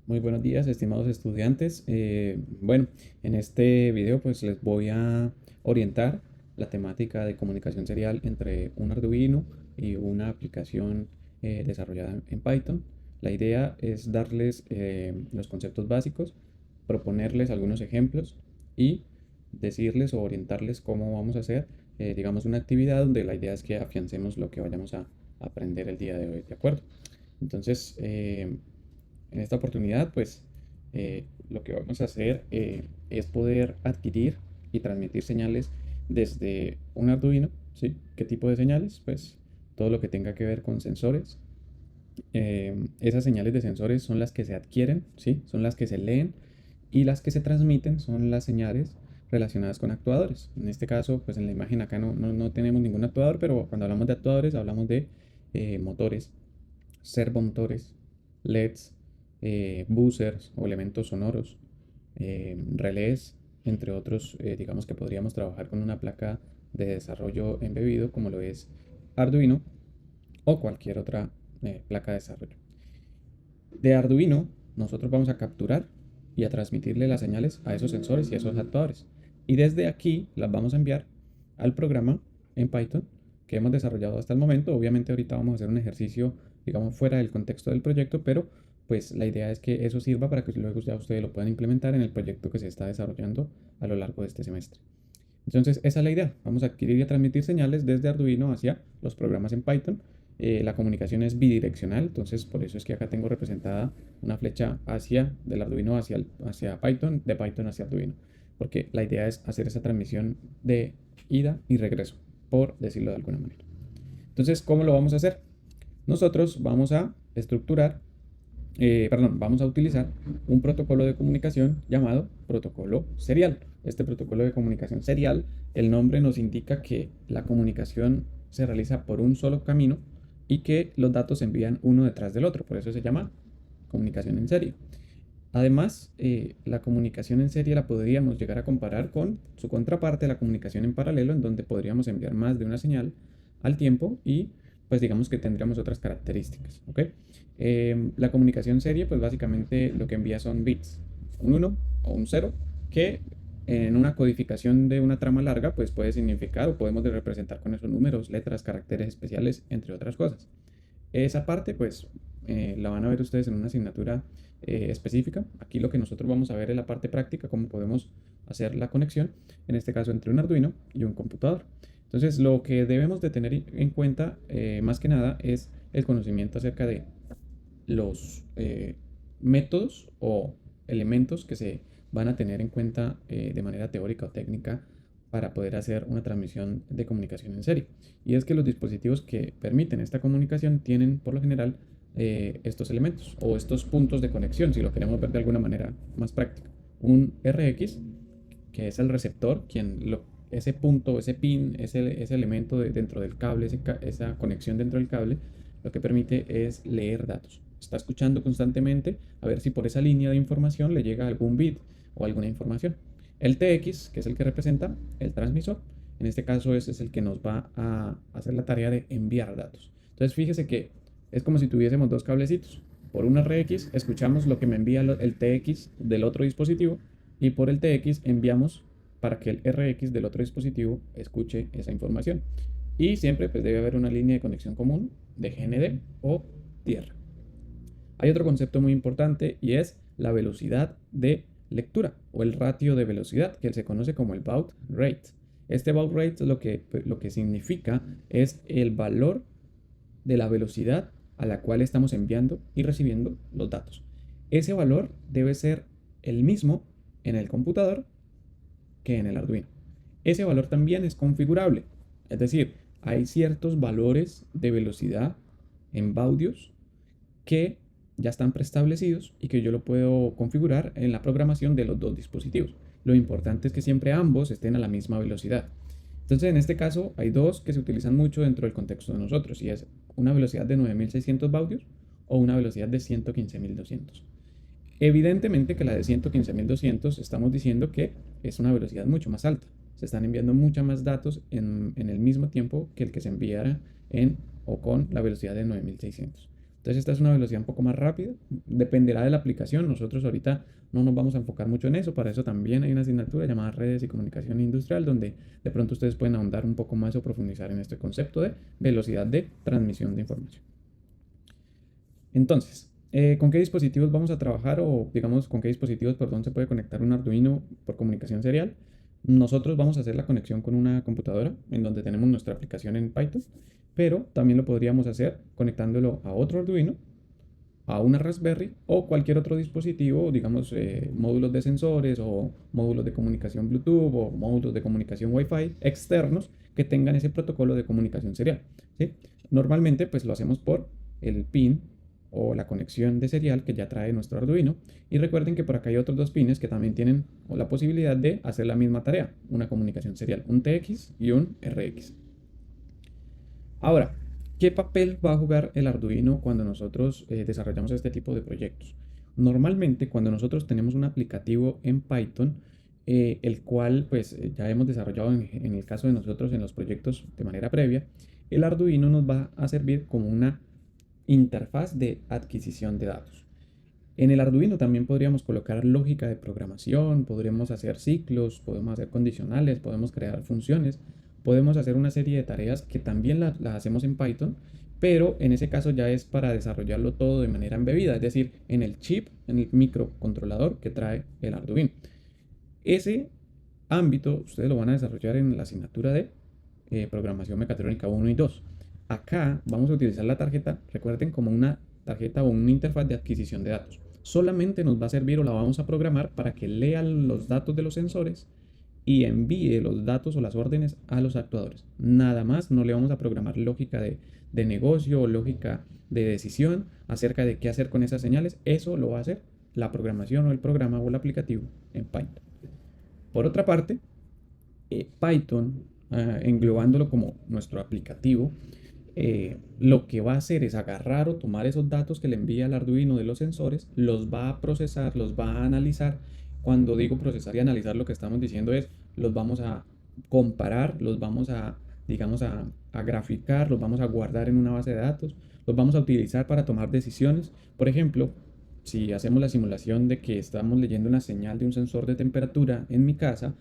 Muy buenos días, estimados estudiantes. En este video pues les voy a orientar la temática de comunicación serial entre un Arduino y una aplicación desarrollada en Python. La idea es darles los conceptos básicos, proponerles algunos ejemplos y decirles o orientarles cómo vamos a hacer, digamos, una actividad donde la idea es que afiancemos lo que vayamos a aprender el día de hoy, ¿de acuerdo? Entonces, en esta oportunidad, pues lo que vamos a hacer es poder adquirir y transmitir señales desde un Arduino, ¿sí? ¿Qué tipo de señales? Pues todo lo que tenga que ver con sensores. Esas señales de sensores son las que se adquieren, ¿sí? Son las que se leen y las que se transmiten son las señales relacionadas con actuadores. En este caso, pues en la imagen acá no tenemos ningún actuador, pero cuando hablamos de actuadores hablamos de motores, servomotores, LEDs, buzzers o elementos sonoros, relés, entre otros, digamos que podríamos trabajar con una placa de desarrollo embebido como lo es Arduino o cualquier otra placa de desarrollo. De Arduino, nosotros vamos a capturar y a transmitirle las señales a esos sensores y a esos actuadores. Y desde aquí las vamos a enviar al programa en Python que hemos desarrollado hasta el momento. Obviamente ahorita vamos a hacer un ejercicio, digamos, fuera del contexto del proyecto, pero pues la idea es que eso sirva para que luego ya ustedes lo puedan implementar en el proyecto que se está desarrollando a lo largo de este semestre. Entonces, esa es la idea. Vamos a adquirir y a transmitir señales desde Arduino hacia los programas en Python. La comunicación es bidireccional, entonces por eso es que acá tengo representada una flecha hacia del Arduino hacia Python, de Python hacia Arduino, porque la idea es hacer esa transmisión de ida y regreso, por decirlo de alguna manera. Entonces, ¿cómo lo vamos a hacer? Nosotros vamos a estructurar, vamos a utilizar un protocolo de comunicación llamado protocolo serial. Este protocolo de comunicación serial, el nombre nos indica que la comunicación se realiza por un solo camino y que los datos se envían uno detrás del otro. Por eso se llama comunicación en serie. Además, la comunicación en serie la podríamos llegar a comparar con su contraparte, la comunicación en paralelo, en donde podríamos enviar más de una señal al tiempo y pues digamos que tendríamos otras características, ¿ok? La comunicación serie, pues básicamente lo que envía son bits, un 1 o un 0, que en una codificación de una trama larga, pues puede significar o podemos representar con esos números, letras, caracteres especiales, entre otras cosas. Esa parte, pues, la van a ver ustedes en una asignatura específica. Aquí lo que nosotros vamos a ver es la parte práctica, cómo podemos hacer la conexión, en este caso entre un Arduino y un computador. Entonces, lo que debemos de tener en cuenta, más que nada, es el conocimiento acerca de los métodos o elementos que se van a tener en cuenta de manera teórica o técnica para poder hacer una transmisión de comunicación en serie. Y es que los dispositivos que permiten esta comunicación tienen por lo general estos elementos o estos puntos de conexión, si lo queremos ver de alguna manera más práctica. Un RX, que es el receptor, ese punto, ese pin, ese elemento dentro del cable, esa conexión dentro del cable, lo que permite es leer datos. Está escuchando constantemente a ver si por esa línea de información le llega algún bit o alguna información. El TX, que es el que representa el transmisor, en este caso ese es el que nos va a hacer la tarea de enviar datos. Entonces fíjese que es como si tuviésemos dos cablecitos. Por un RX escuchamos lo que me envía el TX del otro dispositivo y por el TX enviamos para que el RX del otro dispositivo escuche esa información. Y siempre pues, debe haber una línea de conexión común de GND o tierra. Hay otro concepto muy importante y es la velocidad de lectura o el ratio de velocidad que se conoce como el baud rate. Este baud rate lo que significa es el valor de la velocidad a la cual estamos enviando y recibiendo los datos. Ese valor debe ser el mismo en el computador que en el Arduino. Ese valor también es configurable, es decir, hay ciertos valores de velocidad en baudios que ya están preestablecidos y que yo lo puedo configurar en la programación de los dos dispositivos. Lo importante es que siempre ambos estén a la misma velocidad. Entonces, en este caso, hay dos que se utilizan mucho dentro del contexto de nosotros, y es una velocidad de 9600 baudios o una velocidad de 115200. Evidentemente que la de 115200 estamos diciendo que es una velocidad mucho más alta. Se están enviando mucha más datos en el mismo tiempo que el que se enviara en o con la velocidad de 9600. Entonces esta es una velocidad un poco más rápida, dependerá de la aplicación. Nosotros ahorita no nos vamos a enfocar mucho en eso, para eso también hay una asignatura llamada Redes y Comunicación Industrial, donde de pronto ustedes pueden ahondar un poco más o profundizar en este concepto de velocidad de transmisión de información. Entonces, ¿con qué dispositivos vamos a trabajar o digamos con qué dispositivos, perdón, se puede conectar un Arduino por comunicación serial? Nosotros vamos a hacer la conexión con una computadora en donde tenemos nuestra aplicación en Python, pero también lo podríamos hacer conectándolo a otro Arduino, a una Raspberry o cualquier otro dispositivo, digamos módulos de sensores o módulos de comunicación Bluetooth o módulos de comunicación Wi-Fi externos que tengan ese protocolo de comunicación serial, ¿sí? Normalmente pues lo hacemos por el pin o la conexión de serial que ya trae nuestro Arduino, y recuerden que por acá hay otros dos pines que también tienen la posibilidad de hacer la misma tarea, una comunicación serial, un TX y un RX. Ahora, ¿qué papel va a jugar el Arduino cuando nosotros desarrollamos este tipo de proyectos? Normalmente, cuando nosotros tenemos un aplicativo en Python, el cual pues ya hemos desarrollado en el caso de nosotros en los proyectos de manera previa, el Arduino nos va a servir como una interfaz de adquisición de datos. En el Arduino también podríamos colocar lógica de programación, podríamos hacer ciclos, podemos hacer condicionales, podemos crear funciones, podemos hacer una serie de tareas que también las hacemos en Python, pero en ese caso ya es para desarrollarlo todo de manera embebida, es decir, en el chip, en el microcontrolador que trae el Arduino. Ese ámbito ustedes lo van a desarrollar en la asignatura de programación mecatrónica 1 y 2. Acá vamos a utilizar la tarjeta, recuerden, como una tarjeta o una interfaz de adquisición de datos. Solamente nos va a servir o la vamos a programar para que lea los datos de los sensores y envíe los datos o las órdenes a los actuadores. Nada más, no le vamos a programar lógica de negocio o lógica de decisión acerca de qué hacer con esas señales. Eso lo va a hacer la programación o el programa o el aplicativo en Python. Por otra parte, Python, englobándolo como nuestro aplicativo, lo que va a hacer es agarrar o tomar esos datos que le envía el Arduino de los sensores, los va a procesar, los va a analizar. Cuando digo procesar y analizar, lo que estamos diciendo es, los vamos a comparar, los vamos a, digamos, a graficar, los vamos a guardar en una base de datos, los vamos a utilizar para tomar decisiones. Por ejemplo, si hacemos la simulación de que estamos leyendo una señal de un sensor de temperatura en mi casa,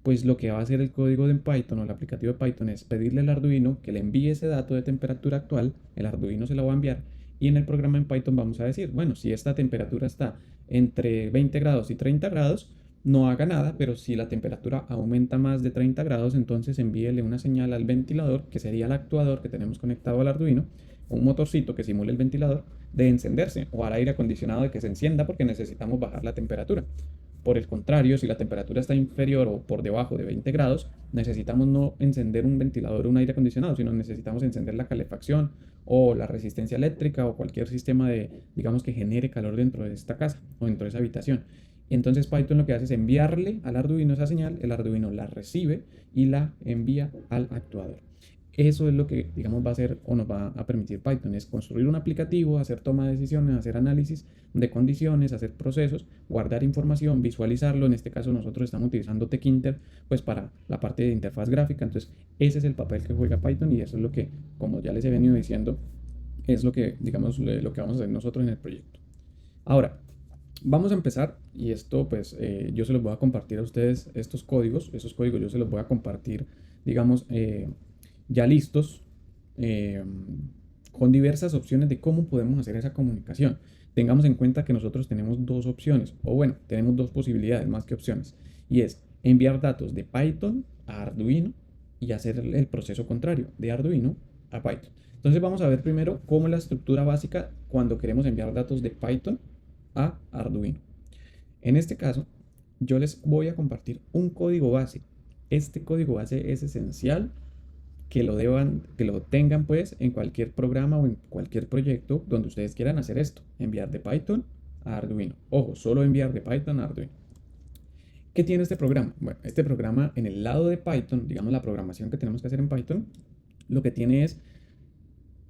pues lo que va a hacer el código de Python o el aplicativo de Python es pedirle al Arduino que le envíe ese dato de temperatura actual, el Arduino se lo va a enviar, y en el programa en Python vamos a decir, bueno, si esta temperatura está entre 20 grados y 30 grados, no haga nada, pero si la temperatura aumenta más de 30 grados, entonces envíele una señal al ventilador, que sería el actuador que tenemos conectado al Arduino, un motorcito que simule el ventilador, de encenderse, o al aire acondicionado de que se encienda porque necesitamos bajar la temperatura. Por el contrario, si la temperatura está inferior o por debajo de 20 grados, necesitamos no encender un ventilador o un aire acondicionado, sino necesitamos encender la calefacción o la resistencia eléctrica o cualquier sistema de, digamos, que genere calor dentro de esta casa o dentro de esa habitación. Y entonces Python lo que hace es enviarle al Arduino esa señal, el Arduino la recibe y la envía al actuador. Eso es lo que, digamos, va a hacer o nos va a permitir Python, es construir un aplicativo, hacer toma de decisiones, hacer análisis de condiciones, hacer procesos, guardar información, visualizarlo. En este caso nosotros estamos utilizando Tkinter pues para la parte de interfaz gráfica. Entonces ese es el papel que juega Python y eso es lo que, como ya les he venido diciendo, es lo que, digamos, lo que vamos a hacer nosotros en el proyecto. Ahora, vamos a empezar y esto pues yo se los voy a compartir a ustedes estos códigos. Esos códigos yo se los voy a compartir, digamos, ya listos, eh, con diversas opciones de cómo podemos hacer esa comunicación. Tengamos en cuenta que nosotros tenemos dos opciones, o bueno, tenemos dos posibilidades más que opciones, y es enviar datos de Python a Arduino y hacer el proceso contrario, de Arduino a Python. Entonces vamos a ver primero cómo es la estructura básica cuando queremos enviar datos de Python a Arduino. En este caso, yo les voy a compartir un código base. Este código base es esencial que lo tengan pues en cualquier programa o en cualquier proyecto donde ustedes quieran hacer esto, enviar de Python a Arduino. Ojo, solo enviar de Python a Arduino. ¿Qué tiene este programa? Bueno, este programa en el lado de Python, digamos la programación que tenemos que hacer en Python, lo que tiene es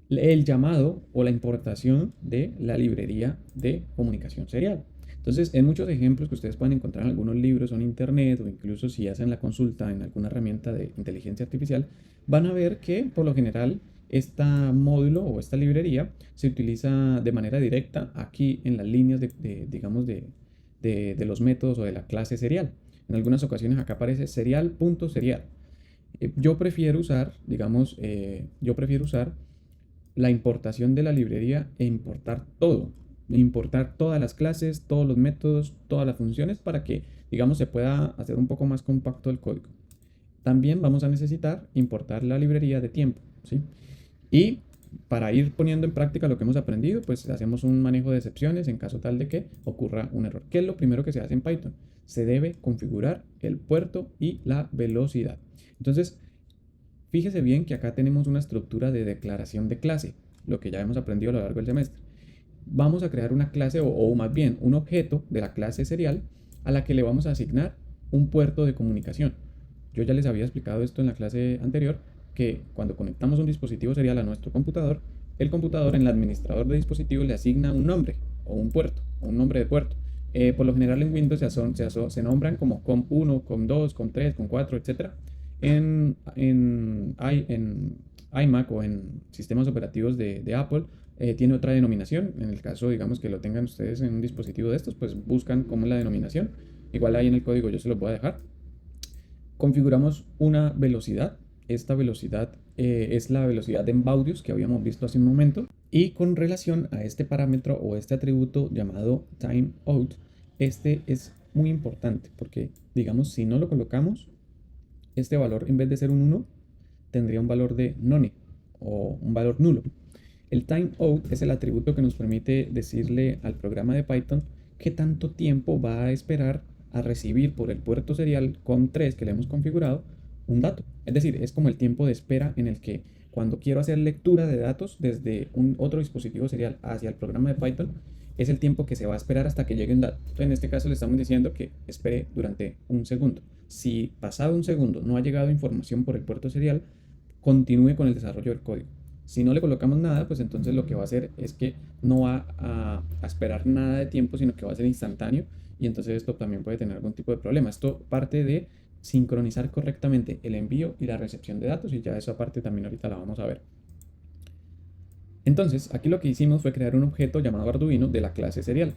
el llamado o la importación de la librería de comunicación serial. Entonces, en muchos ejemplos que ustedes pueden encontrar en algunos libros o en internet, o incluso si hacen la consulta en alguna herramienta de inteligencia artificial, van a ver que por lo general Este módulo o esta librería se utiliza de manera directa aquí en las líneas digamos, de los métodos o de la clase serial. En algunas ocasiones acá aparece serial.serial. Yo prefiero usar, digamos, yo prefiero usar la importación de la librería e importar todo. Importar todas las clases, todos los métodos, todas las funciones para que, digamos, se pueda hacer un poco más compacto el código. También vamos a necesitar importar la librería de tiempo, ¿sí? Y para ir poniendo en práctica lo que hemos aprendido, pues hacemos un manejo de excepciones en caso tal de que ocurra un error. ¿Qué es lo primero que se hace en Python? Se debe configurar el puerto y la velocidad. Entonces, fíjese bien que acá tenemos una estructura de declaración de clase, lo que ya hemos aprendido a lo largo del semestre. Vamos a crear una clase o más bien un objeto de la clase serial a la que le vamos a asignar un puerto de comunicación. Yo ya les había explicado esto en la clase anterior, que cuando conectamos un dispositivo serial a nuestro computador, el computador en el administrador de dispositivos le asigna un nombre o un puerto o un nombre de puerto. Por lo general en Windows se nombran como COM1, COM2, COM3, COM4, etc. En iMac o en sistemas operativos de Apple tiene otra denominación. En el caso, digamos, que lo tengan ustedes en un dispositivo de estos, pues buscan cómo es la denominación. Igual ahí en el código yo se los voy a dejar. Configuramos una velocidad. Esta velocidad es la velocidad en baudios que habíamos visto hace un momento. Y con relación a este parámetro o este atributo llamado timeout, este es muy importante porque, digamos, si no lo colocamos, este valor en vez de ser un 1, tendría un valor de none o un valor nulo. El timeout es el atributo que nos permite decirle al programa de Python qué tanto tiempo va a esperar a recibir por el puerto serial COM3 que le hemos configurado un dato. Es decir, es como el tiempo de espera en el que cuando quiero hacer lectura de datos desde un otro dispositivo serial hacia el programa de Python, es el tiempo que se va a esperar hasta que llegue un dato. Entonces, en este caso le estamos diciendo que espere durante un segundo. Si pasado un segundo no ha llegado información por el puerto serial, continúe con el desarrollo del código. Si no le colocamos nada, pues entonces lo que va a hacer es que no va a esperar nada de tiempo, sino que va a ser instantáneo, y entonces esto también puede tener algún tipo de problema. Esto parte de sincronizar correctamente el envío y la recepción de datos, y ya esa parte también ahorita la vamos a ver. Entonces, aquí lo que hicimos fue crear un objeto llamado Arduino de la clase serial.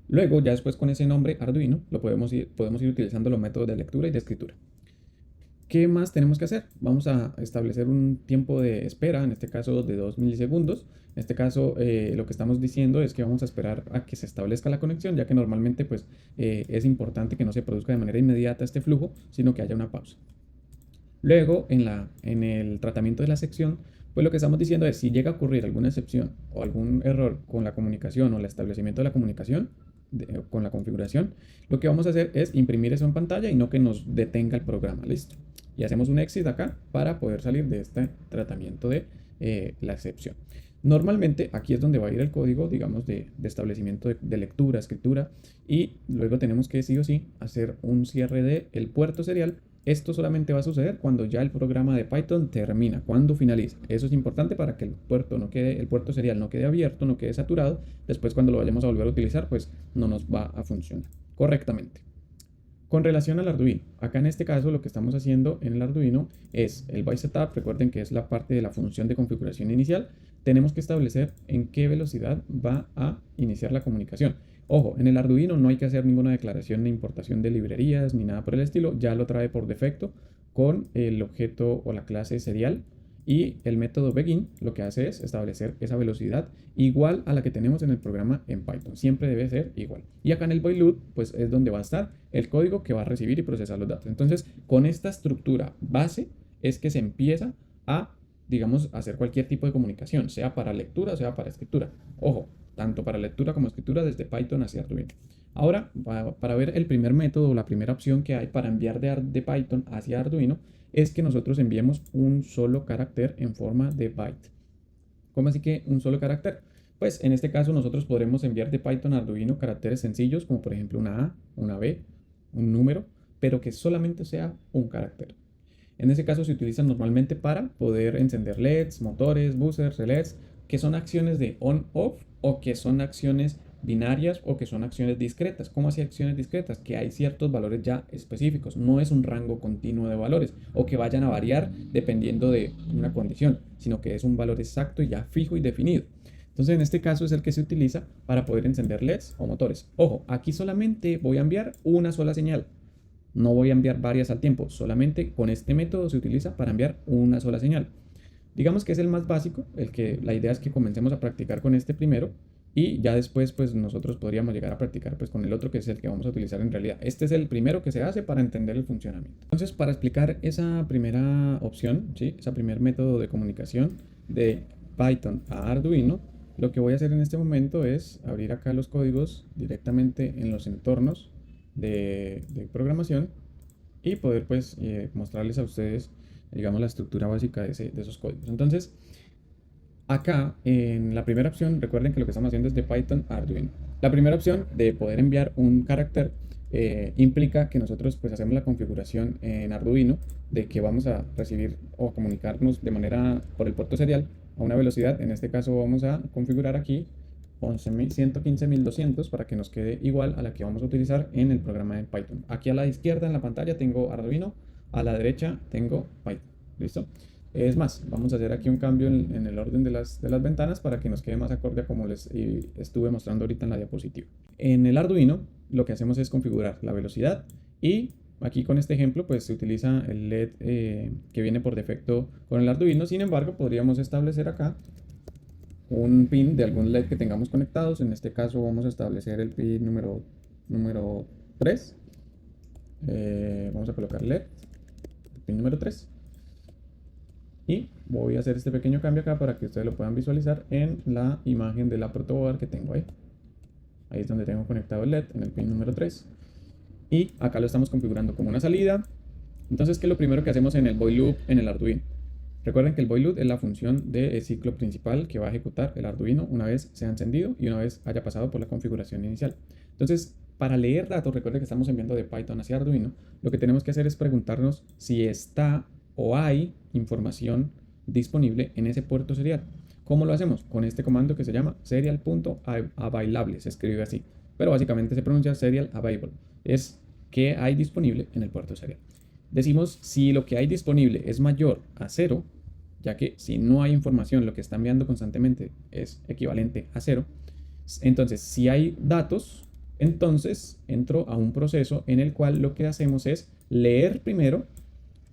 Luego, ya después con ese nombre Arduino, podemos ir utilizando los métodos de lectura y de escritura. ¿Qué más tenemos que hacer? Vamos a establecer un tiempo de espera, en este caso de 2 milisegundos. En este caso, lo que estamos diciendo es que vamos a esperar a que se establezca la conexión, ya que normalmente pues, es importante que no se produzca de manera inmediata este flujo, sino que haya una pausa. Luego, en el tratamiento de la sección, pues lo que estamos diciendo es si llega a ocurrir alguna excepción o algún error con la comunicación o el establecimiento de la comunicación, con la configuración, lo que vamos a hacer es imprimir eso en pantalla y no que nos detenga el programa. Listo. Y hacemos un exit acá para poder salir de este tratamiento de la excepción. Normalmente aquí es donde va a ir el código, digamos, de establecimiento de lectura, escritura, y luego tenemos que sí o sí hacer un cierre del puerto serial. Esto solamente va a suceder cuando ya el programa de Python termina, cuando finaliza. Eso es importante para que el puerto serial no quede abierto, no quede saturado. Después, cuando lo vayamos a volver a utilizar, pues no nos va a funcionar correctamente. Con relación al Arduino, acá en este caso lo que estamos haciendo en el Arduino es el by setup. Recuerden que es la parte de la función de configuración inicial. Tenemos que establecer en qué velocidad va a iniciar la comunicación. Ojo, en el Arduino no hay que hacer ninguna declaración de importación de librerías ni nada por el estilo. Ya lo trae por defecto con el objeto o la clase serial. Y el método begin lo que hace es establecer esa velocidad igual a la que tenemos en el programa en Python. Siempre debe ser igual. Y acá en el while loop, pues es donde va a estar el código que va a recibir y procesar los datos. Entonces, con esta estructura base es que se empieza a, digamos, hacer cualquier tipo de comunicación, sea para lectura o sea para escritura. Ojo, tanto para lectura como escritura desde Python hacia Arduino. Ahora, para ver el primer método o la primera opción que hay para enviar de Python hacia Arduino, es que nosotros enviemos un solo carácter en forma de byte. ¿Cómo así que un solo carácter? Pues en este caso nosotros podremos enviar de Python a Arduino caracteres sencillos como por ejemplo una A, una B, un número, pero que solamente sea un carácter. En ese caso se utilizan normalmente para poder encender LEDs, motores, buzzers, relés, que son acciones de on-off o que son acciones binarias o que son acciones discretas. ¿Cómo así acciones discretas? Que hay ciertos valores ya específicos, no es un rango continuo de valores o que vayan a variar dependiendo de una condición, sino que es un valor exacto y ya fijo y definido. Entonces, en este caso es el que se utiliza para poder encender LEDs o motores. Ojo, aquí solamente voy a enviar una sola señal. No voy a enviar varias al tiempo. Solamente con este método se utiliza para enviar una sola señal. Digamos que es el más básico, el que la idea es que comencemos a practicar con este primero y ya después pues nosotros podríamos llegar a practicar pues con el otro que es el que vamos a utilizar en realidad. Este es el primero que se hace para entender el funcionamiento. Entonces, para explicar esa primera opción, ¿sí? Ese primer método de comunicación de Python a Arduino, lo que voy a hacer en este momento es abrir acá los códigos directamente en los entornos de programación y poder pues mostrarles a ustedes, digamos, la estructura básica de esos códigos. Entonces, acá en la primera opción, recuerden que lo que estamos haciendo es de Python a Arduino. La primera opción de poder enviar un carácter implica que nosotros pues hacemos la configuración en Arduino de que vamos a recibir o comunicarnos de manera por el puerto serial a una velocidad. En este caso vamos a configurar aquí 115.200 para que nos quede igual a la que vamos a utilizar en el programa de Python. Aquí a la izquierda en la pantalla tengo Arduino, a la derecha tengo Python. ¿Listo? Es más, vamos a hacer aquí un cambio en el orden de las ventanas para que nos quede más acorde a como les estuve mostrando ahorita en la diapositiva. En el Arduino lo que hacemos es configurar la velocidad y aquí con este ejemplo pues se utiliza el LED que viene por defecto con el Arduino. Sin embargo, podríamos establecer acá un pin de algún LED que tengamos conectados. En este caso vamos a establecer el pin número 3. Vamos a colocar LED, el pin número 3. Y voy a hacer este pequeño cambio acá para que ustedes lo puedan visualizar en la imagen de la protoboard que tengo ahí. Ahí es donde tengo conectado el LED en el pin número 3. Y acá lo estamos configurando como una salida. Entonces, ¿qué es lo primero que hacemos en el void loop en el Arduino? Recuerden que el void loop es la función del ciclo principal que va a ejecutar el Arduino una vez sea encendido y una vez haya pasado por la configuración inicial. Entonces, para leer datos, recuerden que estamos enviando de Python hacia Arduino. Lo que tenemos que hacer es preguntarnos si está o hay información disponible en ese puerto serial. ¿Cómo lo hacemos? Con este comando que se llama serial.available, se escribe así, pero básicamente se pronuncia serial available. Es que hay disponible en el puerto serial. Decimos si lo que hay disponible es mayor a 0, ya que si no hay información, lo que está enviando constantemente es equivalente a 0. Entonces, si hay datos, entonces entro a un proceso en el cual lo que hacemos es leer primero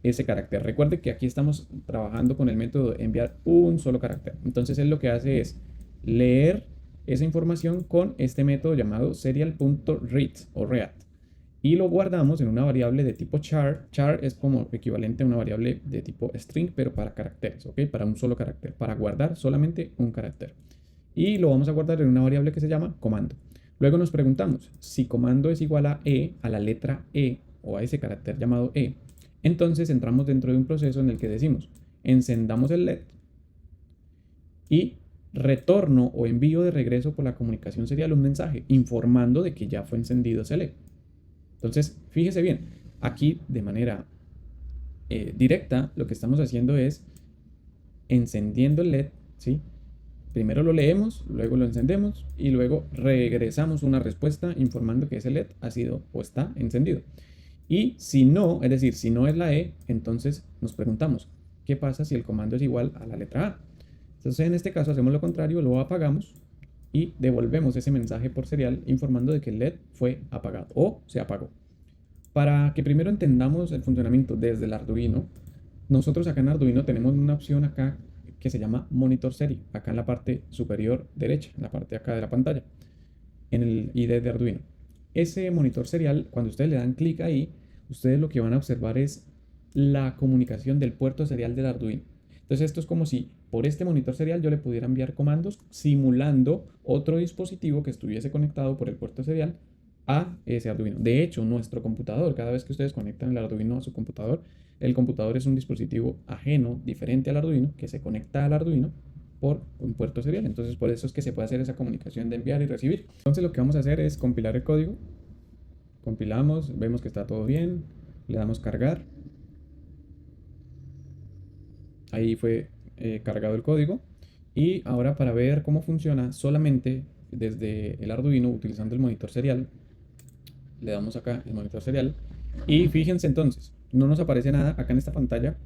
ese carácter. Recuerde que aquí estamos trabajando con el método de enviar un solo carácter. Entonces él lo que hace es leer esa información con este método llamado serial.read o read. Y lo guardamos en una variable de tipo char. Char es como equivalente a una variable de tipo string, pero para caracteres, ¿ok? Para un solo carácter, para guardar solamente un carácter. Y lo vamos a guardar en una variable que se llama comando. Luego nos preguntamos si comando es igual a E, a la letra E o a ese carácter llamado E. Entonces entramos dentro de un proceso en el que decimos, encendamos el LED y retorno o envío de regreso por la comunicación serial un mensaje informando de que ya fue encendido ese LED. Entonces, fíjese bien, aquí de manera directa lo que estamos haciendo es encendiendo el LED, ¿sí? Primero lo leemos, luego lo encendemos y luego regresamos una respuesta informando que ese LED ha sido o está encendido. Y si no, es decir, si no es la E, entonces nos preguntamos, ¿qué pasa si el comando es igual a la letra A? Entonces en este caso hacemos lo contrario, lo apagamos y devolvemos ese mensaje por serial informando de que el LED fue apagado o se apagó. Para que primero entendamos el funcionamiento desde el Arduino, nosotros acá en Arduino tenemos una opción acá que se llama Monitor Serie, acá en la parte superior derecha, en la parte de acá de la pantalla, en el ID de Arduino. Ese monitor serial, cuando ustedes le dan clic ahí, ustedes lo que van a observar es la comunicación del puerto serial del Arduino. Entonces esto es como si por este monitor serial yo le pudiera enviar comandos simulando otro dispositivo que estuviese conectado por el puerto serial a ese Arduino. De hecho, nuestro computador, cada vez que ustedes conectan el Arduino a su computador, el computador es un dispositivo ajeno, diferente al Arduino, que se conecta al Arduino por un puerto serial. Entonces por eso es que se puede hacer esa comunicación de enviar y recibir. Entonces lo que vamos a hacer es compilar el código. Compilamos, vemos que está todo bien, le damos cargar. Ahí fue cargado el código. Y ahora para ver cómo funciona solamente desde el Arduino utilizando el monitor serial. Le damos acá el monitor serial y fíjense entonces, no nos aparece nada acá en esta pantalla.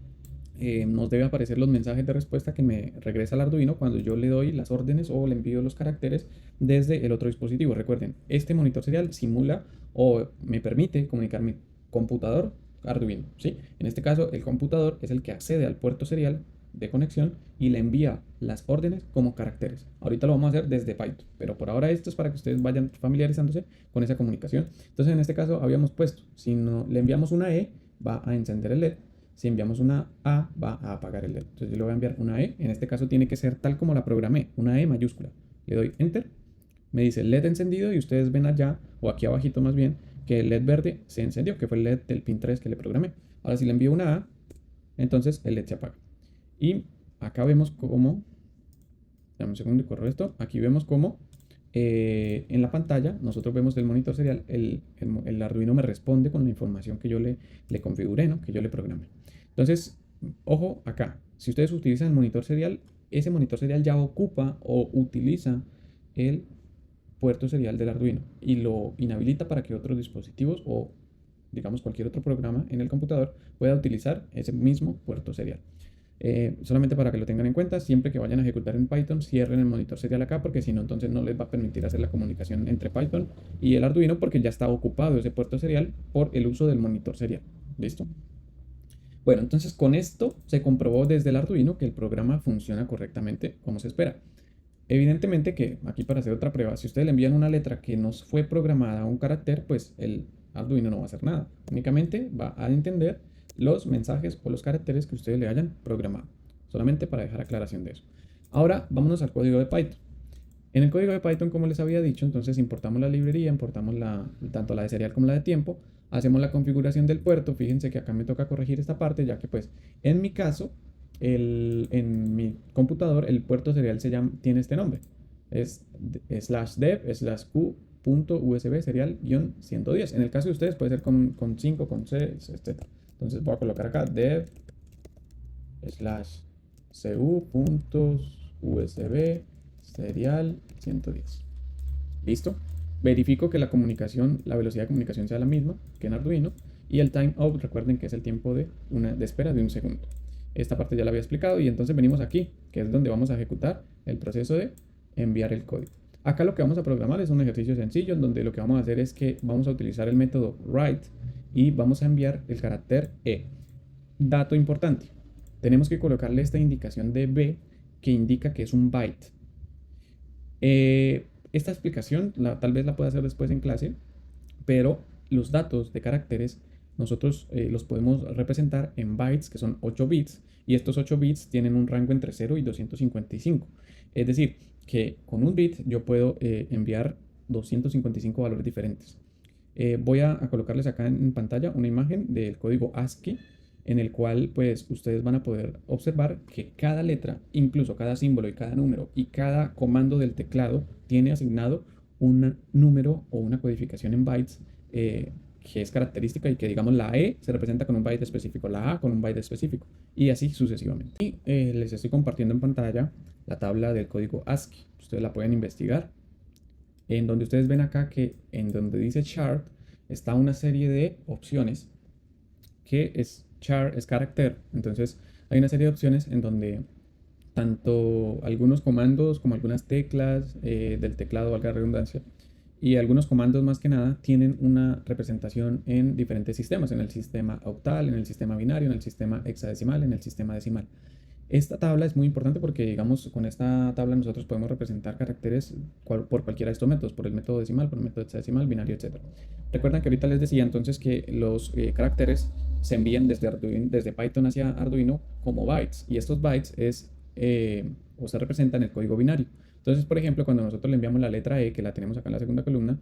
Nos debe aparecer los mensajes de respuesta que me regresa al Arduino cuando yo le doy las órdenes o le envío los caracteres desde el otro dispositivo. Recuerden, este monitor serial simula o me permite comunicar mi computador Arduino, ¿sí? En este caso, el computador es el que accede al puerto serial de conexión y le envía las órdenes como caracteres. Ahorita lo vamos a hacer desde Python, pero por ahora esto es para que ustedes vayan familiarizándose con esa comunicación. Entonces, en este caso habíamos puesto, si no, le enviamos una E, va a encender el LED. Si enviamos una A, va a apagar el LED. Entonces yo le voy a enviar una E. En este caso tiene que ser tal como la programé, una E mayúscula. Le doy Enter. Me dice LED encendido y ustedes ven allá, o aquí abajito más bien, que el LED verde se encendió, que fue el LED del pin 3 que le programé. Ahora si le envío una A, entonces el LED se apaga. Y acá vemos cómo, dame un segundo y corro esto, aquí vemos cómo en la pantalla nosotros vemos del monitor serial, el Arduino me responde con la información que yo le configuré, ¿no? Que yo le programé. Entonces, ojo acá, si ustedes utilizan el monitor serial, ese monitor serial ya ocupa o utiliza el puerto serial del Arduino y lo inhabilita para que otros dispositivos o digamos cualquier otro programa en el computador pueda utilizar ese mismo puerto serial. Solamente para que lo tengan en cuenta, siempre que vayan a ejecutar en Python, cierren el monitor serial acá, porque si no, entonces no les va a permitir hacer la comunicación entre Python y el Arduino, porque ya está ocupado ese puerto serial por el uso del monitor serial. ¿Listo? Bueno, entonces con esto se comprobó desde el Arduino que el programa funciona correctamente como se espera. Evidentemente que aquí para hacer otra prueba, si ustedes le envían una letra que no fue programada a un carácter, pues el Arduino no va a hacer nada. Únicamente va a entender los mensajes o los caracteres que ustedes le hayan programado. Solamente para dejar aclaración de eso. Ahora vámonos al código de Python. En el código de Python, como les había dicho, entonces importamos la librería, importamos tanto la de serial como la de tiempo, hacemos la configuración del puerto. Fíjense que acá me toca corregir esta parte, ya que pues en mi caso, en mi computador, el puerto serial tiene este nombre. Es /dev/q.usb serial -110. En el caso de ustedes puede ser con 5, con 6, etc. Entonces voy a colocar acá dev/cu.usb serial 110. ¿Listo? Verifico que la comunicación, la velocidad de comunicación sea la misma que en Arduino. Y el timeout, recuerden que es el tiempo de espera de un segundo. Esta parte ya la había explicado y entonces venimos aquí, que es donde vamos a ejecutar el proceso de enviar el código. Acá lo que vamos a programar es un ejercicio sencillo en donde lo que vamos a hacer es que vamos a utilizar el método write y vamos a enviar el carácter E. Dato importante, tenemos que colocarle esta indicación de B que indica que es un byte. Esta explicación tal vez la pueda hacer después en clase, pero los datos de caracteres nosotros los podemos representar en bytes, que son 8 bits, y estos 8 bits tienen un rango entre 0 y 255. Es decir, que con un bit yo puedo enviar 255 valores diferentes. Voy a colocarles acá en pantalla una imagen del código ASCII, en el cual pues ustedes van a poder observar que cada letra, incluso cada símbolo y cada número y cada comando del teclado tiene asignado un número o una codificación en bytes que es característica y que digamos la E se representa con un byte específico, la A con un byte específico y así sucesivamente. Y les estoy compartiendo en pantalla la tabla del código ASCII. Ustedes la pueden investigar. En donde ustedes ven acá que en donde dice chart está una serie de opciones que es char es carácter. Entonces hay una serie de opciones en donde tanto algunos comandos como algunas teclas del teclado, valga la redundancia, y algunos comandos más que nada tienen una representación en diferentes sistemas, en el sistema octal, en el sistema binario, en el sistema hexadecimal, en el sistema decimal. Esta tabla es muy importante porque, digamos, con esta tabla nosotros podemos representar caracteres por cualquiera de estos métodos, por el método decimal, por el método hexadecimal, binario, etc. Recuerden que ahorita les decía entonces que los caracteres se envían desde Python hacia Arduino como bytes, y estos bytes o se representan en el código binario. Entonces, por ejemplo, cuando nosotros le enviamos la letra E, que la tenemos acá en la segunda columna,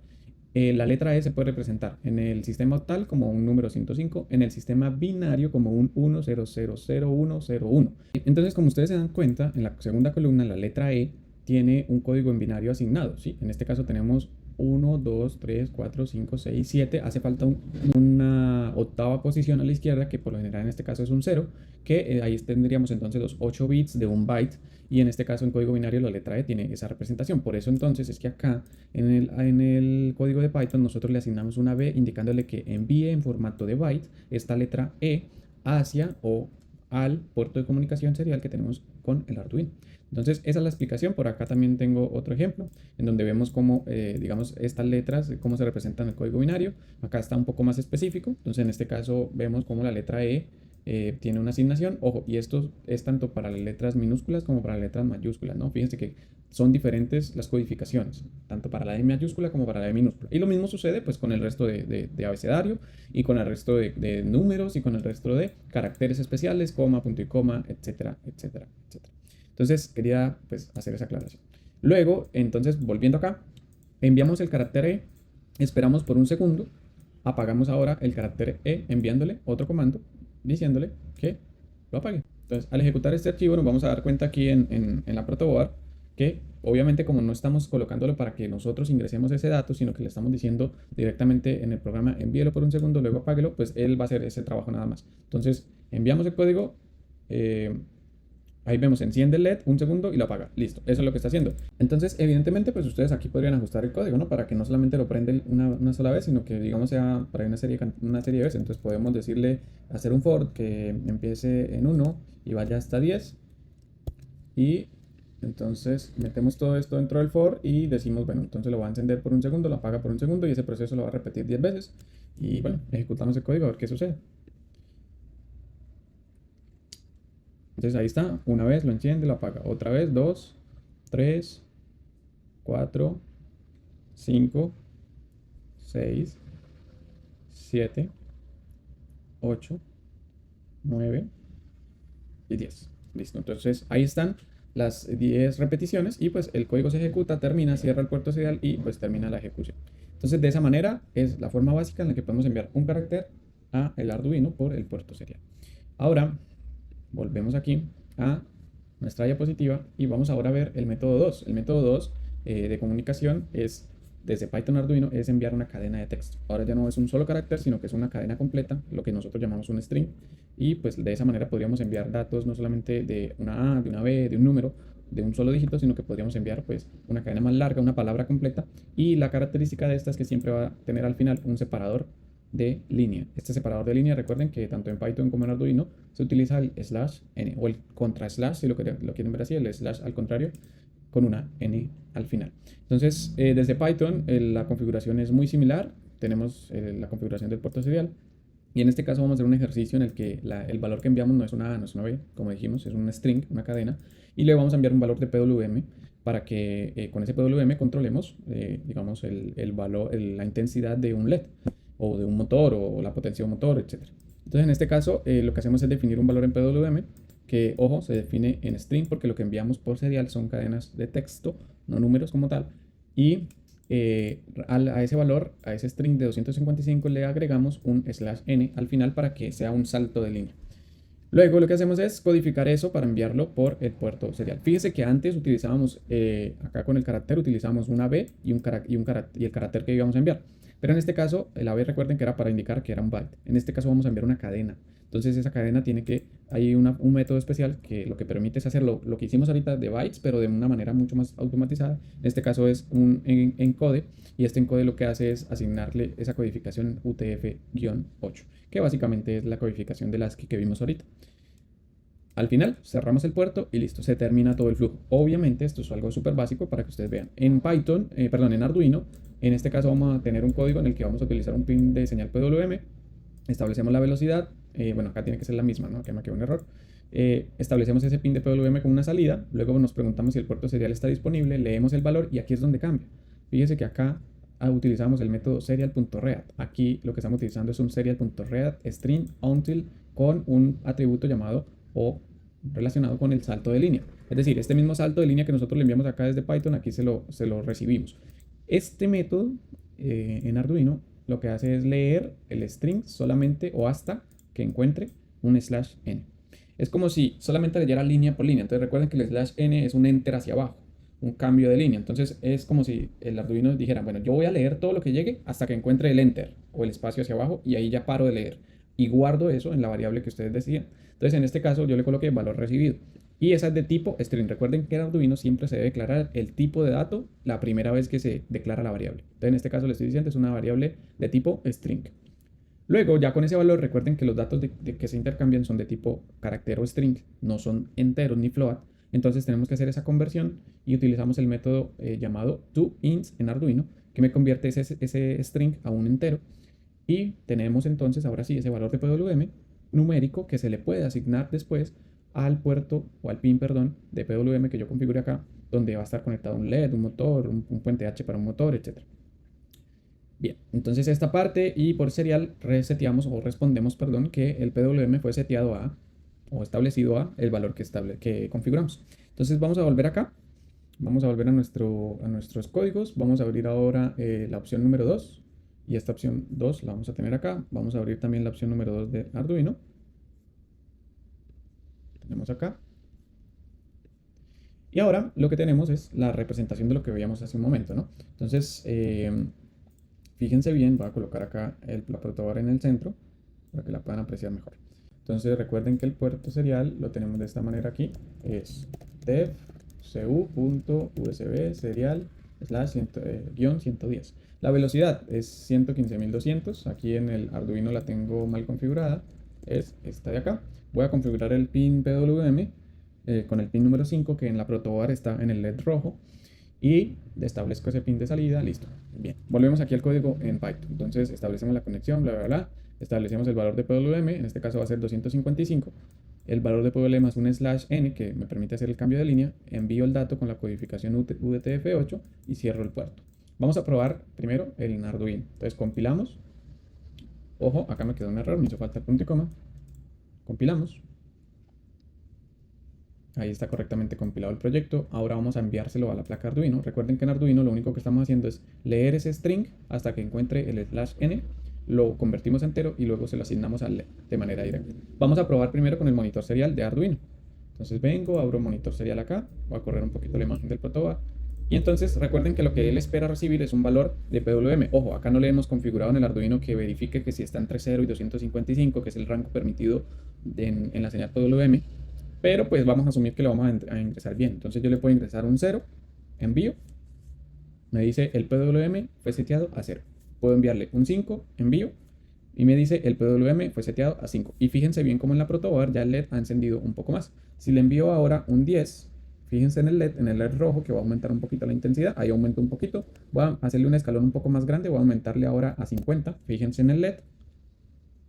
la letra E se puede representar en el sistema octal como un número 105, en el sistema binario como un 10000101. Entonces, como ustedes se dan cuenta, en la segunda columna la letra E tiene un código en binario asignado, ¿sí? En este caso tenemos 1, 2, 3, 4, 5, 6, 7. Hace falta una octava posición a la izquierda, que por lo general en este caso es un 0, que ahí tendríamos entonces los 8 bits de un byte. Y en este caso en código binario la letra E tiene esa representación. Por eso entonces es que acá en el código de Python nosotros le asignamos una B indicándole que envíe en formato de byte esta letra E hacia o al puerto de comunicación serial que tenemos con el Arduino. Entonces, esa es la explicación. Por acá también tengo otro ejemplo en donde vemos cómo, digamos, estas letras, cómo se representan en el código binario. Acá está un poco más específico. Entonces, en este caso, vemos cómo la letra E tiene una asignación. Ojo, y esto es tanto para las letras minúsculas como para las letras mayúsculas, ¿no? Fíjense que son diferentes las codificaciones, tanto para la E mayúscula como para la E minúscula. Y lo mismo sucede pues con el resto de abecedario y con el resto de números y con el resto de caracteres especiales, coma, punto y coma, etcétera, etcétera, etcétera. Entonces quería pues hacer esa aclaración. Luego, entonces, volviendo acá, enviamos el carácter E, esperamos por un segundo, apagamos ahora el carácter E enviándole otro comando diciéndole que lo apague. Entonces, al ejecutar este archivo nos vamos a dar cuenta aquí en la protoboard que obviamente como no estamos colocándolo para que nosotros ingresemos ese dato, sino que le estamos diciendo directamente en el programa envíelo por un segundo, luego apáguelo, pues él va a hacer ese trabajo nada más. Entonces, enviamos el código, ahí vemos, enciende el LED un segundo y lo apaga. Listo, eso es lo que está haciendo. Entonces, evidentemente, pues ustedes aquí podrían ajustar el código, ¿no? Para que no solamente lo prende una sola vez, sino que, digamos, sea para una serie de veces. Entonces, podemos decirle, hacer un for que empiece en 1 y vaya hasta 10. Y entonces, metemos todo esto dentro del for y decimos, bueno, entonces lo va a encender por un segundo, lo apaga por un segundo y ese proceso lo va a repetir 10 veces. Y, bueno, ejecutamos el código a ver qué sucede. Entonces ahí está, una vez lo enciende, lo apaga, otra vez, 2, 3, 4, 5, 6, 7, 8, 9 y 10. Listo, entonces ahí están las 10 repeticiones y pues el código se ejecuta, termina, cierra el puerto serial y pues termina la ejecución. Entonces de esa manera es la forma básica en la que podemos enviar un carácter a el Arduino por el puerto serial. Ahora volvemos aquí a nuestra diapositiva y vamos ahora a ver el método 2. El método 2 de comunicación es, desde Python Arduino, es enviar una cadena de texto. Ahora ya no es un solo carácter, sino que es una cadena completa, lo que nosotros llamamos un string. Y pues de esa manera podríamos enviar datos no solamente de una A, de una B, de un número, de un solo dígito, sino que podríamos enviar pues una cadena más larga, una palabra completa. Y la característica de esta es que siempre va a tener al final un separador de línea. Este separador de línea, recuerden que tanto en Python como en Arduino se utiliza el /n o el contra slash, si lo quieren ver así, el slash al contrario, con una n al final. Entonces, desde Python la configuración es muy similar. Tenemos la configuración del puerto serial. Y en este caso vamos a hacer un ejercicio en el que el valor que enviamos no es una A, no es una B, como dijimos, es un string, una cadena. Y le vamos a enviar un valor de PWM para que con ese PWM controlemos, digamos, el valor, la intensidad de un LED o de un motor o la potencia de un motor, etc. Entonces, en este caso, lo que hacemos es definir un valor en PWM que, ojo, se define en string porque lo que enviamos por serial son cadenas de texto, no números como tal. Y a ese valor, a ese string de 255, le agregamos un /n al final para que sea un salto de línea. Luego lo que hacemos es codificar eso para enviarlo por el puerto serial. Fíjese que antes utilizábamos, acá con el carácter utilizábamos una B y el carácter que íbamos a enviar. Pero en este caso, la B recuerden que era para indicar que era un byte. En este caso vamos a enviar una cadena. Entonces esa cadena tiene hay un método especial que lo que permite es hacer lo que hicimos ahorita de bytes, pero de una manera mucho más automatizada. En este caso es un encode, y este encode lo que hace es asignarle esa codificación UTF-8, que básicamente es la codificación del ASCII que vimos ahorita. Al final cerramos el puerto y listo, se termina todo el flujo. Obviamente esto es algo súper básico para que ustedes vean. En Python, en Arduino, en este caso vamos a tener un código en el que vamos a utilizar un pin de señal PWM. Establecemos la velocidad, bueno, acá tiene que ser la misma, ¿no? Que me quedó un error. Establecemos ese pin de PWM con una salida, luego nos preguntamos si el puerto serial está disponible, leemos el valor y aquí es donde cambia. Fíjese que acá utilizamos el método serial.read. Aquí lo que estamos utilizando es un serial.read string until con un atributo llamado o relacionado con el salto de línea. Es decir, este mismo salto de línea que nosotros le enviamos acá desde Python, aquí se lo recibimos. Este método en Arduino lo que hace es leer el string solamente o hasta que encuentre un /n. Es como si solamente leyera línea por línea. Entonces recuerden que el /n es un enter hacia abajo. un cambio de línea. Entonces es como si el Arduino dijera, bueno, yo voy a leer todo lo que llegue hasta que encuentre el enter o el espacio hacia abajo y ahí ya paro de leer. Y guardo eso en la variable que ustedes decían. Entonces en este caso yo le coloqué valor recibido. Y esa es de tipo string. Recuerden que en Arduino siempre se debe declarar el tipo de dato la primera vez que se declara la variable. Entonces en este caso le estoy diciendo es una variable de tipo string. Luego, ya con ese valor, recuerden que los datos de que se intercambian son de tipo carácter o string, no son enteros ni float. Entonces tenemos que hacer esa conversión y utilizamos el método llamado toInts en Arduino, que me convierte ese string a un entero. Y tenemos entonces ahora sí ese valor de PWM numérico que se le puede asignar después al puerto o al pin, perdón, de PWM que yo configure acá, donde va a estar conectado un LED, un motor, un puente H para un motor, etc. Bien, entonces esta parte y por serial reseteamos o respondemos, perdón, que el PWM fue seteado a o establecido a el valor que configuramos. Entonces vamos a volver acá, vamos a volver a nuestros códigos, vamos a abrir ahora la opción número 2 y esta opción 2 la vamos a tener acá. Vamos a abrir también la opción número 2 de Arduino. Tenemos acá. Y ahora lo que tenemos es la representación de lo que veíamos hace un momento, ¿no? Entonces, fíjense bien, voy a colocar acá la protobar en el centro para que la puedan apreciar mejor. Entonces recuerden que el puerto serial lo tenemos de esta manera aquí, es dev cu.usb serial /110. La velocidad es 115.200, aquí en el Arduino la tengo mal configurada, es esta de acá. Voy a configurar el pin PWM con el pin número 5 que en la protobar está en el LED rojo y establezco ese pin de salida, listo. Bien, volvemos aquí al código en Python. Entonces establecemos la conexión, bla, bla, bla. Establecemos el valor de PWM, en este caso va a ser 255. El valor de PWM es un /n que me permite hacer el cambio de línea. Envío el dato con la codificación UTF-8 y cierro el puerto. Vamos a probar primero el Arduino. Entonces compilamos. Ojo, acá me quedó un error, me hizo falta el punto y coma. Compilamos. Ahí está correctamente compilado el proyecto. Ahora vamos a enviárselo a la placa Arduino. Recuerden que en Arduino lo único que estamos haciendo es leer ese string hasta que encuentre el /n, lo convertimos a entero y luego se lo asignamos al LED de manera directa. Vamos a probar primero con el monitor serial de Arduino. Entonces vengo, abro monitor serial acá, voy a correr un poquito la imagen del protobar. Y entonces recuerden que lo que él espera recibir es un valor de PWM. Ojo, acá no le hemos configurado en el Arduino que verifique que si está entre 0 y 255, que es el rango permitido en la señal PWM. Pero pues vamos a asumir que lo vamos a ingresar bien. Entonces yo le puedo ingresar un 0, envío. Me dice el PWM fue seteado a 0. Puedo enviarle un 5, envío. Y me dice el PWM fue seteado a 5. Y fíjense bien cómo en la protobar ya el LED ha encendido un poco más. Si le envío ahora un 10, fíjense en el LED rojo que va a aumentar un poquito la intensidad. Ahí aumento un poquito. Voy a hacerle un escalón un poco más grande. Voy a aumentarle ahora a 50. Fíjense en el LED.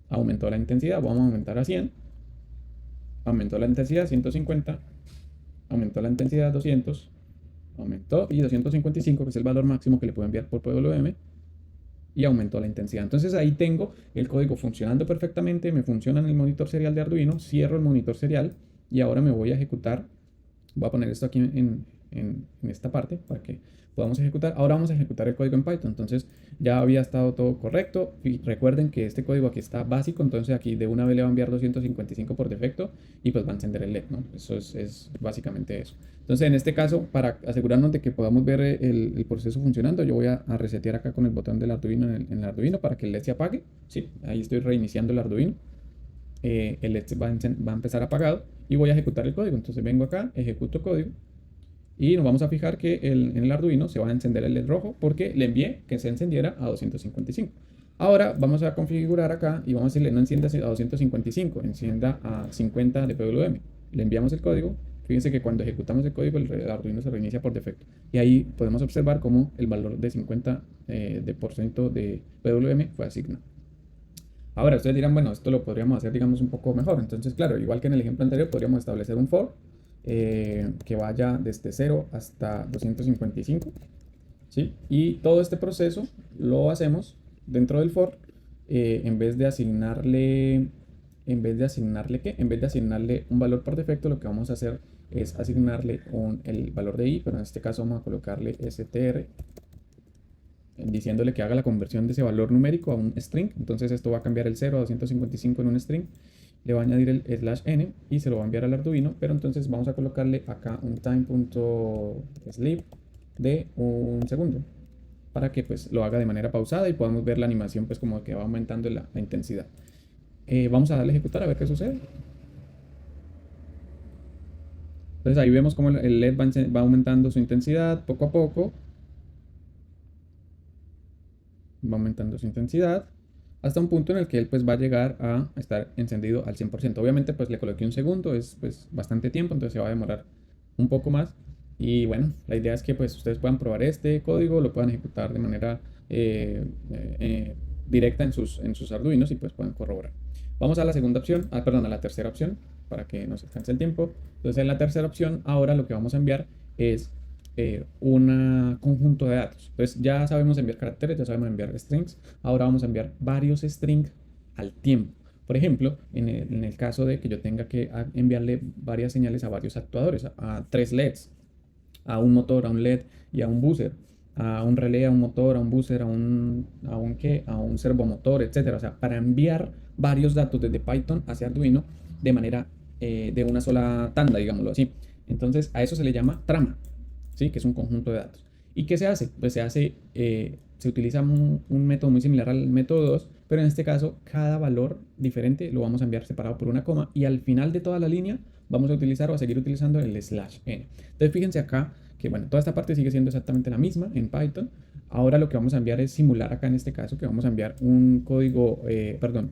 Aumentó la intensidad. Vamos a aumentar a 100. Aumentó la intensidad 150, aumentó la intensidad 200, aumentó y 255, que es el valor máximo que le puedo enviar por PWM, y aumentó la intensidad. Entonces ahí tengo el código funcionando perfectamente, me funciona en el monitor serial de Arduino, cierro el monitor serial y ahora me voy a ejecutar. Voy a poner esto aquí en esta parte para que podamos ejecutar. Ahora vamos a ejecutar el código en Python. Entonces ya había estado todo correcto. Y recuerden que este código aquí está básico. Entonces aquí de una vez le va a enviar 255 por defecto y pues va a encender el LED, ¿no? Eso es básicamente eso. Entonces en este caso, para asegurarnos de que podamos ver el proceso funcionando, yo voy a resetear acá con el botón del Arduino en el Arduino para que el LED se apague. Sí, ahí estoy reiniciando el Arduino. El LED va a empezar apagado y voy a ejecutar el código. Entonces vengo acá, ejecuto código y nos vamos a fijar que en el Arduino se va a encender el LED rojo porque le envié que se encendiera a 255. Ahora vamos a configurar acá y vamos a decirle no encienda a 255, encienda a 50 de PWM. Le enviamos el código. Fíjense que cuando ejecutamos el código el Arduino se reinicia por defecto. Y ahí podemos observar cómo el valor de 50% de PWM fue asignado. Ahora ustedes dirán, bueno, esto lo podríamos hacer, digamos, un poco mejor. Entonces, claro, igual que en el ejemplo anterior, podríamos establecer un for que vaya desde 0 hasta 255, ¿sí? Y todo este proceso lo hacemos dentro del for, en vez de asignarle un valor por defecto, lo que vamos a hacer es asignarle el valor de i, pero en este caso vamos a colocarle str, diciéndole que haga la conversión de ese valor numérico a un string. Entonces esto va a cambiar el 0 a 255 en un string le va a añadir el slash n y se lo va a enviar al Arduino, pero entonces vamos a colocarle acá un time.sleep de un segundo para que pues lo haga de manera pausada y podamos ver la animación pues como que va aumentando la intensidad. Vamos a darle a ejecutar a ver qué sucede. Entonces ahí vemos como el LED va aumentando su intensidad poco a poco. Va aumentando su intensidad hasta un punto en el que él pues va a llegar a estar encendido al 100%. Obviamente pues le coloqué un segundo, es pues bastante tiempo, entonces se va a demorar un poco más. Y bueno, la idea es que pues ustedes puedan probar este código, lo puedan ejecutar de manera directa en sus Arduinos y pues puedan corroborar. Vamos a la segunda opción, perdón, a la tercera opción para que no se alcance el tiempo. Entonces en la tercera opción ahora lo que vamos a enviar es un conjunto de datos. Entonces ya sabemos enviar caracteres, ya sabemos enviar strings. Ahora vamos a enviar varios strings al tiempo. Por ejemplo, en el caso de que yo tenga que enviarle varias señales a varios actuadores, a 3 LEDs, a un motor, a un LED y a un buzzer, a un relé, a un motor, a un buzzer, a un servomotor, etcétera. O sea, para enviar varios datos desde Python hacia Arduino de manera de una sola tanda, digámoslo así. Entonces, a eso se le llama trama, ¿sí? Que es un conjunto de datos. ¿Y qué se hace? Pues se utiliza un método muy similar al método 2, pero en este caso cada valor diferente lo vamos a enviar separado por una coma y al final de toda la línea vamos a utilizar o a seguir utilizando el slash n. Entonces fíjense acá que bueno, toda esta parte sigue siendo exactamente la misma en Python. Ahora lo que vamos a enviar es simular acá en este caso que vamos a enviar un código,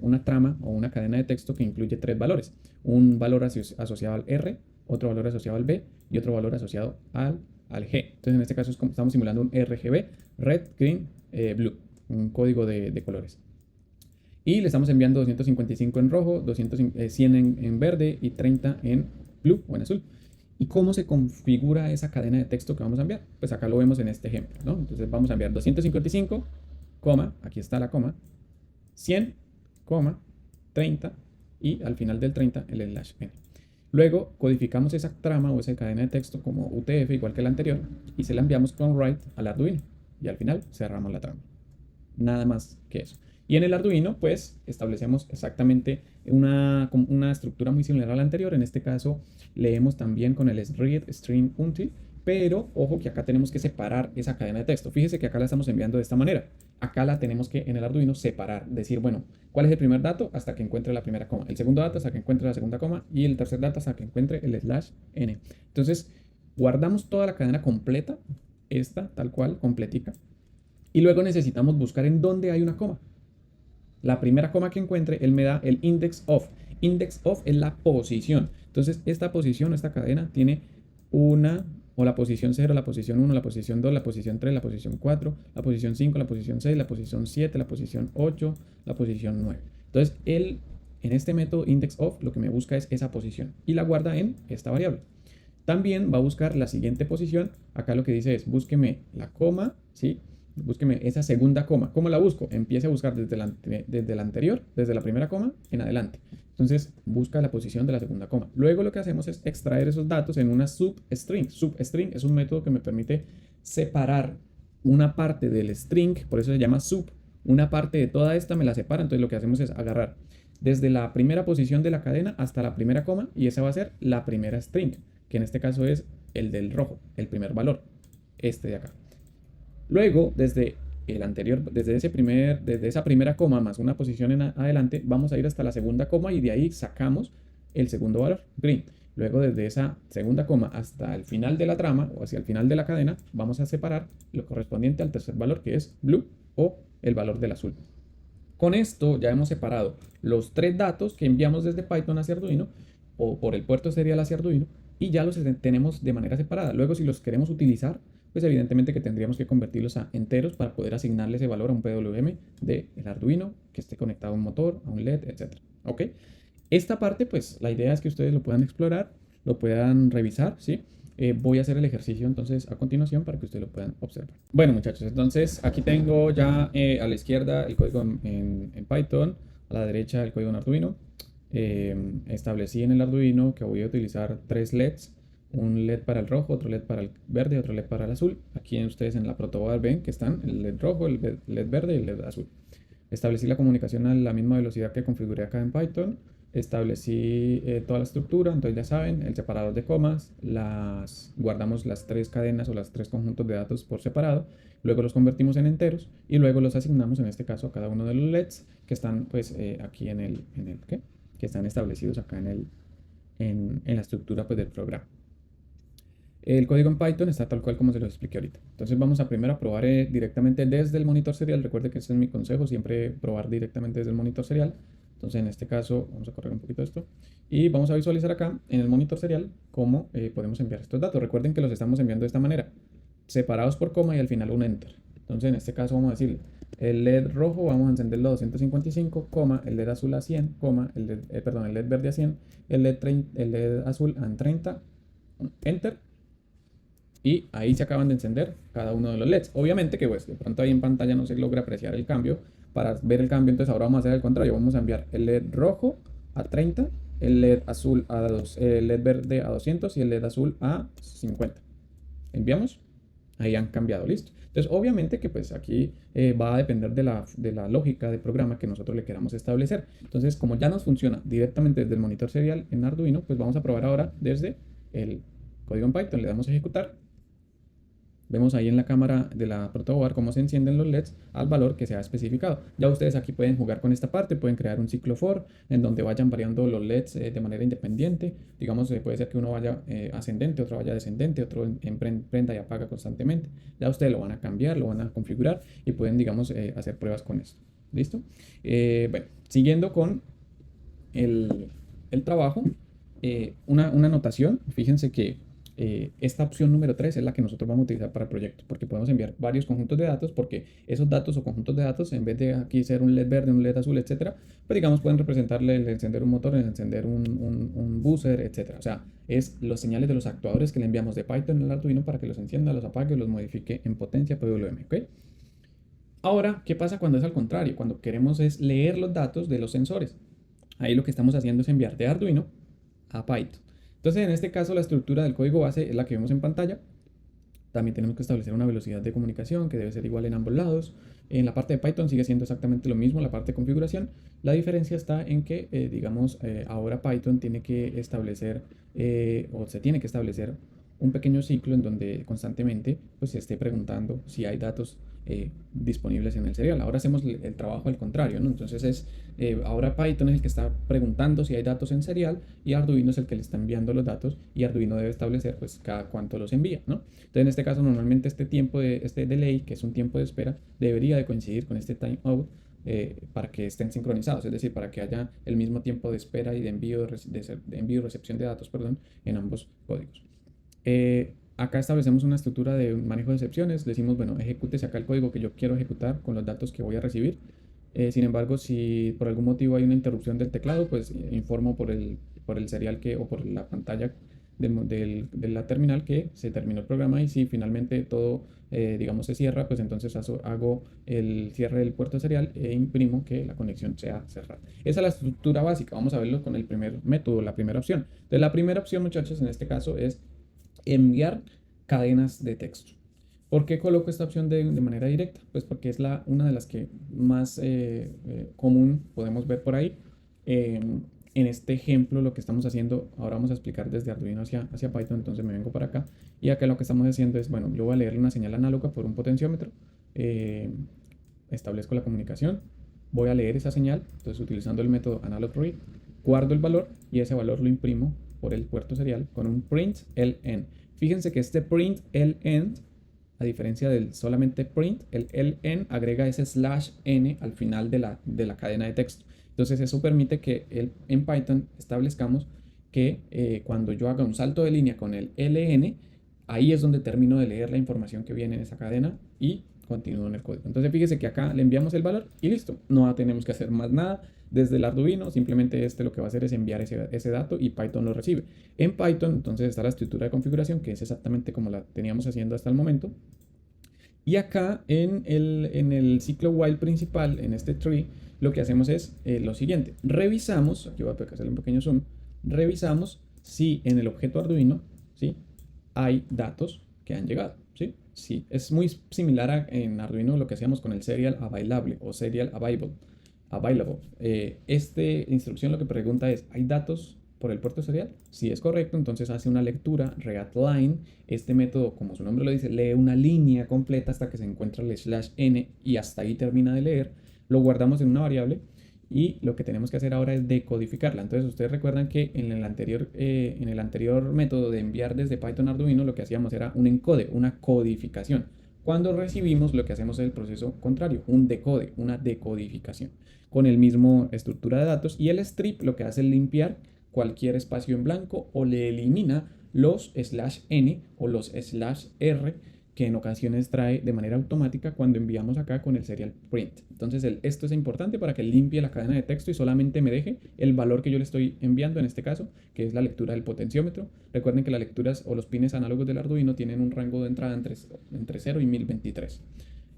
una trama o una cadena de texto que incluye 3 valores. Un valor asociado al R, otro valor asociado al B y otro valor asociado al G. Entonces en este caso estamos simulando un RGB, Red, Green, Blue, un código de colores. Y le estamos enviando 255 en rojo, 100 en verde y 30 en blue o en azul. ¿Y cómo se configura esa cadena de texto que vamos a enviar? Pues acá lo vemos en este ejemplo, ¿no? Entonces vamos a enviar 255, aquí está la coma, 100, 30 y al final del 30 el slash n. Luego codificamos esa trama o esa cadena de texto como UTF igual que la anterior y se la enviamos con write al Arduino y al final cerramos la trama. Nada más que eso. Y en el Arduino, pues, establecemos exactamente una estructura muy similar a la anterior. En este caso, leemos también con el read string until, pero ojo que acá tenemos que separar esa cadena de texto. Fíjese que acá la estamos enviando de esta manera. Acá la tenemos que en el Arduino separar, decir, bueno, ¿cuál es el primer dato? Hasta que encuentre la primera coma. El segundo dato hasta que encuentre la segunda coma. Y el tercer dato hasta que encuentre el slash n. Entonces, guardamos toda la cadena completa, esta tal cual, completica. Y luego necesitamos buscar en dónde hay una coma. La primera coma que encuentre, él me da el index of. Index of es la posición. Entonces, esta posición, esta cadena, tiene la posición 0, la posición 1, la posición 2, la posición 3, la posición 4, la posición 5, la posición 6, la posición 7, la posición 8, la posición 9. Entonces, él, en este método index of, lo que me busca es esa posición y la guarda en esta variable. También va a buscar la siguiente posición. Acá lo que dice es, búsqueme la coma, ¿sí? Búsqueme esa segunda coma. ¿Cómo la busco? Empiece a buscar desde la anterior, desde la primera coma en adelante. Entonces, busca la posición de la segunda coma. Luego lo que hacemos es extraer esos datos en una substring. Substring es un método que me permite separar una parte del string, por eso se llama sub. Una parte de toda esta me la separa. Entonces, lo que hacemos es agarrar desde la primera posición de la cadena hasta la primera coma y esa va a ser la primera string, que en este caso es el del rojo, el primer valor, este de acá. Luego, desde el anterior, desde esa primera coma más una posición en adelante, vamos a ir hasta la segunda coma y de ahí sacamos el segundo valor, green. Luego, desde esa segunda coma hasta el final de la trama o hacia el final de la cadena, vamos a separar lo correspondiente al tercer valor, que es blue o el valor del azul. Con esto ya hemos separado los 3 datos que enviamos desde Python hacia Arduino o por el puerto serial hacia Arduino y ya los tenemos de manera separada. Luego, si los queremos utilizar, pues evidentemente que tendríamos que convertirlos a enteros para poder asignarle ese valor a un PWM del Arduino que esté conectado a un motor, a un LED, etc. ¿Ok? Esta parte, pues la idea es que ustedes lo puedan explorar, lo puedan revisar, ¿sí? Voy a hacer el ejercicio entonces a continuación para que ustedes lo puedan observar. Bueno, muchachos, entonces aquí tengo ya a la izquierda el código en Python, a la derecha el código en Arduino. Establecí en el Arduino que voy a utilizar 3 LEDs, un LED para el rojo, otro LED para el verde, otro LED para el azul. Aquí ustedes en la protoboard ven que están el LED rojo, el LED verde y el LED azul. Establecí la comunicación a la misma velocidad que configuré acá en Python. establecí toda la estructura, entonces ya saben, el separador de comas, guardamos las tres cadenas o las tres conjuntos de datos por separado, luego los convertimos en enteros y luego los asignamos en este caso a cada uno de los LEDs que están pues aquí ¿qué? Que están establecidos acá en la estructura pues del programa. El código en Python está tal cual como se lo expliqué ahorita. Entonces vamos a primero a probar directamente desde el monitor serial. Recuerde que ese es mi consejo, siempre probar directamente desde el monitor serial. Entonces en este caso vamos a correr un poquito esto y vamos a visualizar acá en el monitor serial cómo podemos enviar estos datos. Recuerden que los estamos enviando de esta manera, separados por coma y al final un enter. Entonces en este caso vamos a decir el LED rojo vamos a encenderlo a 255, el LED azul a 100, el LED verde a 100, el LED azul a 30, enter. Y ahí se acaban de encender cada uno de los LEDs. Obviamente que pues de pronto ahí en pantalla no se logra apreciar el cambio. Para ver el cambio, entonces ahora vamos a hacer el contrario. Vamos a enviar el LED rojo a 30, el LED azul a 2, el LED verde a 200 y el LED azul a 50. Enviamos. Ahí han cambiado, listo. Entonces, obviamente que pues aquí va a depender de la lógica del programa que nosotros le queramos establecer. Entonces, como ya nos funciona directamente desde el monitor serial en Arduino, pues vamos a probar ahora desde el código en Python. Le damos a ejecutar. Vemos ahí en la cámara de la protoboard cómo se encienden los LEDs al valor que se ha especificado. Ya ustedes aquí pueden jugar con esta parte, pueden crear un ciclo for en donde vayan variando los LEDs de manera independiente. Digamos, puede ser que uno vaya ascendente, otro vaya descendente, otro prenda y apaga constantemente. Ya ustedes lo van a cambiar, lo van a configurar y pueden, digamos, hacer pruebas con esto. ¿Listo? Bueno, siguiendo con el trabajo, una anotación, fíjense que esta opción número 3 es la que nosotros vamos a utilizar para el proyecto, porque podemos enviar varios conjuntos de datos, porque esos datos o conjuntos de datos, en vez de aquí ser un LED verde, un LED azul, etcétera, pues digamos pueden representarle el encender un motor, el encender un buzzer, etcétera. O sea, es los señales de los actuadores que le enviamos de Python al Arduino para que los encienda, los apague, los modifique en potencia PWM, ¿ok? Ahora, ¿qué pasa cuando es al contrario? Cuando queremos es leer los datos de los sensores. Ahí lo que estamos haciendo es enviar de Arduino a Python. Entonces, en este caso, la estructura del código base es la que vemos en pantalla. También tenemos que establecer una velocidad de comunicación que debe ser igual en ambos lados. En la parte de Python sigue siendo exactamente lo mismo, la parte de configuración. La diferencia está en que, digamos, ahora Python tiene que establecer o se tiene que establecer un pequeño ciclo en donde constantemente pues, se esté preguntando si hay datos disponibles en el serial. Ahora hacemos el trabajo al contrario, ¿no? Entonces ahora Python es el que está preguntando si hay datos en serial y Arduino es el que le está enviando los datos y Arduino debe establecer pues cada cuánto los envía, ¿no? Entonces en este caso normalmente este delay, que es un tiempo de espera, debería de coincidir con este timeout para que estén sincronizados, es decir, para que haya el mismo tiempo de espera y de envío y recepción de datos, perdón, en ambos códigos. Acá establecemos una estructura de manejo de excepciones. Decimos, bueno, ejecútese acá el código que yo quiero ejecutar con los datos que voy a recibir. Sin embargo, si por algún motivo hay una interrupción del teclado, pues informo por el serial o por la pantalla de la terminal que se terminó el programa y si finalmente todo, digamos, se cierra, pues entonces hago el cierre del puerto serial e imprimo que la conexión sea cerrada. Esa es la estructura básica. Vamos a verlo con el primer método, la primera opción. Entonces, la primera opción, muchachos, en este caso es enviar cadenas de texto. ¿Por qué coloco esta opción de manera directa? Pues porque es una de las que más común podemos ver por ahí. En este ejemplo lo que estamos haciendo, ahora vamos a explicar desde Arduino hacia Python, entonces me vengo para acá. Y acá lo que estamos haciendo es, bueno, yo voy a leer una señal análoga por un potenciómetro, establezco la comunicación, voy a leer esa señal, entonces utilizando el método analog read, guardo el valor y ese valor lo imprimo por el puerto serial con un print ln. Fíjense que este print ln, a diferencia del solamente print, el ln agrega ese /n al final de la cadena de texto. Entonces eso permite que en Python establezcamos que cuando yo haga un salto de línea con el ln, ahí es donde termino de leer la información que viene en esa cadena y continúo en el código. Entonces fíjese que acá le enviamos el valor y listo. No tenemos que hacer más nada desde el Arduino. Simplemente lo que va a hacer es enviar ese dato y Python lo recibe. En Python entonces está la estructura de configuración que es exactamente como la teníamos haciendo hasta el momento. Y acá en el ciclo while principal, en este tree, lo que hacemos es lo siguiente. Revisamos, aquí voy a hacerle un pequeño zoom, revisamos si en el objeto Arduino, ¿sí?, hay datos que han llegado, ¿sí? Sí, es muy similar en Arduino lo que hacíamos con el serial available o serial available. available. Esta instrucción lo que pregunta es, ¿hay datos por el puerto serial? Si es correcto, entonces hace una lectura readLine. Este método, como su nombre lo dice, lee una línea completa hasta que se encuentra el /n y hasta ahí termina de leer. Lo guardamos en una variable y lo que tenemos que hacer ahora es decodificarla. Entonces ustedes recuerdan que en el anterior método de enviar desde Python a Arduino lo que hacíamos era un encode, una codificación. Cuando recibimos lo que hacemos es el proceso contrario, un decode, una decodificación con el mismo estructura de datos, y el strip lo que hace es limpiar cualquier espacio en blanco o le elimina los /n o los /r que en ocasiones trae de manera automática cuando enviamos acá con el serial print. Entonces esto es importante para que limpie la cadena de texto y solamente me deje el valor que yo le estoy enviando en este caso, que es la lectura del potenciómetro. Recuerden que las lecturas o los pines análogos del Arduino tienen un rango de entrada entre 0 y 1023.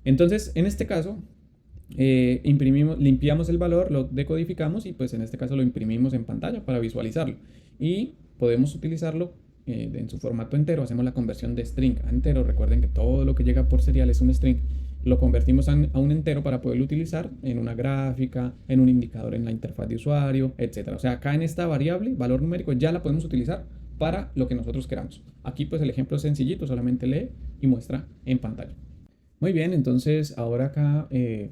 Entonces, en este caso, limpiamos el valor, lo decodificamos y pues en este caso lo imprimimos en pantalla para visualizarlo. Y podemos utilizarlo en su formato entero. Hacemos la conversión de string a entero. Recuerden que todo lo que llega por serial es un string. Lo convertimos a un entero para poderlo utilizar en una gráfica, en un indicador en la interfaz de usuario, etc. O sea, acá en esta variable, valor numérico, ya la podemos utilizar para lo que nosotros queramos. Aquí pues el ejemplo es sencillito, solamente lee y muestra en pantalla. Muy bien, entonces ahora acá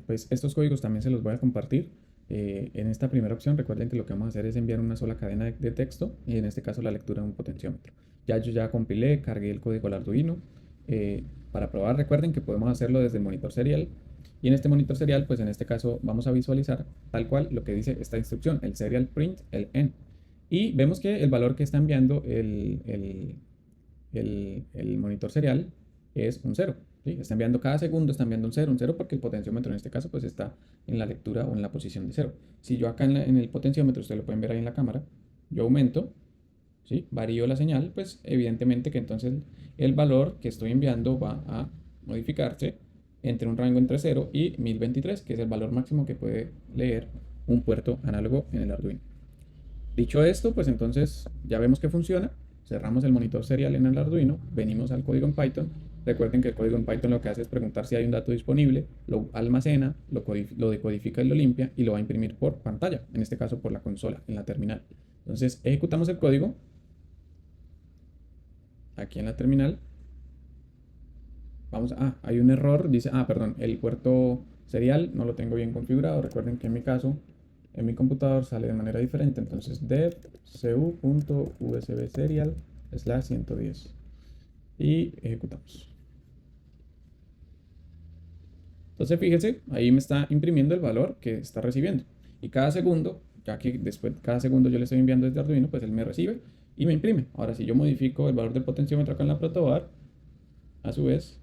pues estos códigos también se los voy a compartir. En esta primera opción recuerden que lo que vamos a hacer es enviar una sola cadena de texto y en este caso la lectura de un potenciómetro. Yo ya compilé, cargué el código al Arduino. Para probar recuerden que podemos hacerlo desde el monitor serial y en este monitor serial pues en este caso vamos a visualizar tal cual lo que dice esta instrucción, el serial print, el n. Y vemos que el valor que está enviando el monitor serial es un 0. ¿Sí? Está enviando cada segundo, está enviando un 0 porque el potenciómetro en este caso pues está en la lectura o en la posición de 0. Si yo acá en el potenciómetro, ustedes lo pueden ver ahí en la cámara, yo aumento, ¿sí? Varío la señal, pues evidentemente que entonces el valor que estoy enviando va a modificarse entre un rango entre 0 y 1023, que es el valor máximo que puede leer un puerto análogo en el Arduino. Dicho esto, pues entonces ya vemos que funciona. Cerramos el monitor serial en el Arduino, venimos al código en Python. Recuerden que el código en Python lo que hace es preguntar si hay un dato disponible, lo almacena, lo decodifica y lo limpia y lo va a imprimir por pantalla, en este caso por la consola, en la terminal. Entonces ejecutamos el código aquí en la terminal. Hay un error, dice, perdón, el puerto serial no lo tengo bien configurado. Recuerden que en mi caso, en mi computador sale de manera diferente. Entonces dev cu.usb serial/110 y ejecutamos. Entonces fíjense, ahí me está imprimiendo el valor que está recibiendo. Y cada segundo, ya que después cada segundo yo le estoy enviando desde Arduino, pues él me recibe y me imprime. Ahora si yo modifico el valor del potenciómetro acá en la protobar, a su vez,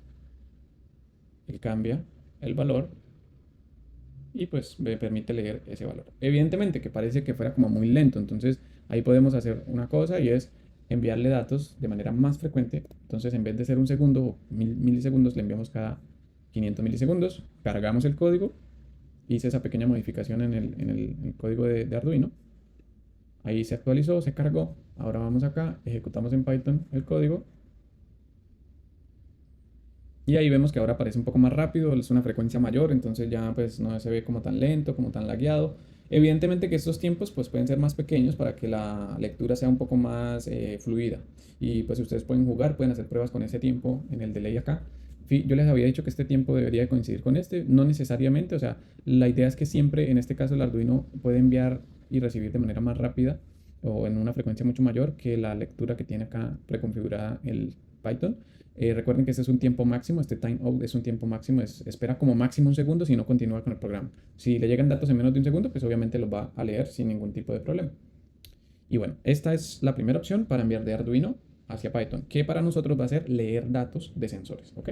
él cambia el valor y pues me permite leer ese valor. Evidentemente que parece que fuera como muy lento, entonces ahí podemos hacer una cosa y es enviarle datos de manera más frecuente. Entonces en vez de ser un segundo o milisegundos, le enviamos cada 500 milisegundos, cargamos el código, hice esa pequeña modificación en el código de Arduino, ahí se actualizó, se cargó, ahora vamos acá, ejecutamos en Python el código, y ahí vemos que ahora aparece un poco más rápido, es una frecuencia mayor, entonces ya pues no se ve como tan lento, como tan lagueado. Evidentemente que estos tiempos pues pueden ser más pequeños para que la lectura sea un poco más fluida. Y pues ustedes pueden jugar, pueden hacer pruebas con ese tiempo en el delay acá. Yo les había dicho que este tiempo debería coincidir con este, no necesariamente, o sea, la idea es que siempre en este caso el Arduino puede enviar y recibir de manera más rápida o en una frecuencia mucho mayor que la lectura que tiene acá preconfigurada el Python. Recuerden que este es un tiempo máximo, este timeout es un tiempo máximo, espera como máximo un segundo si no continúa con el programa. Si le llegan datos en menos de un segundo, pues obviamente los va a leer sin ningún tipo de problema. Y bueno, esta es la primera opción para enviar de Arduino hacia Python, que para nosotros va a ser leer datos de sensores, ¿ok?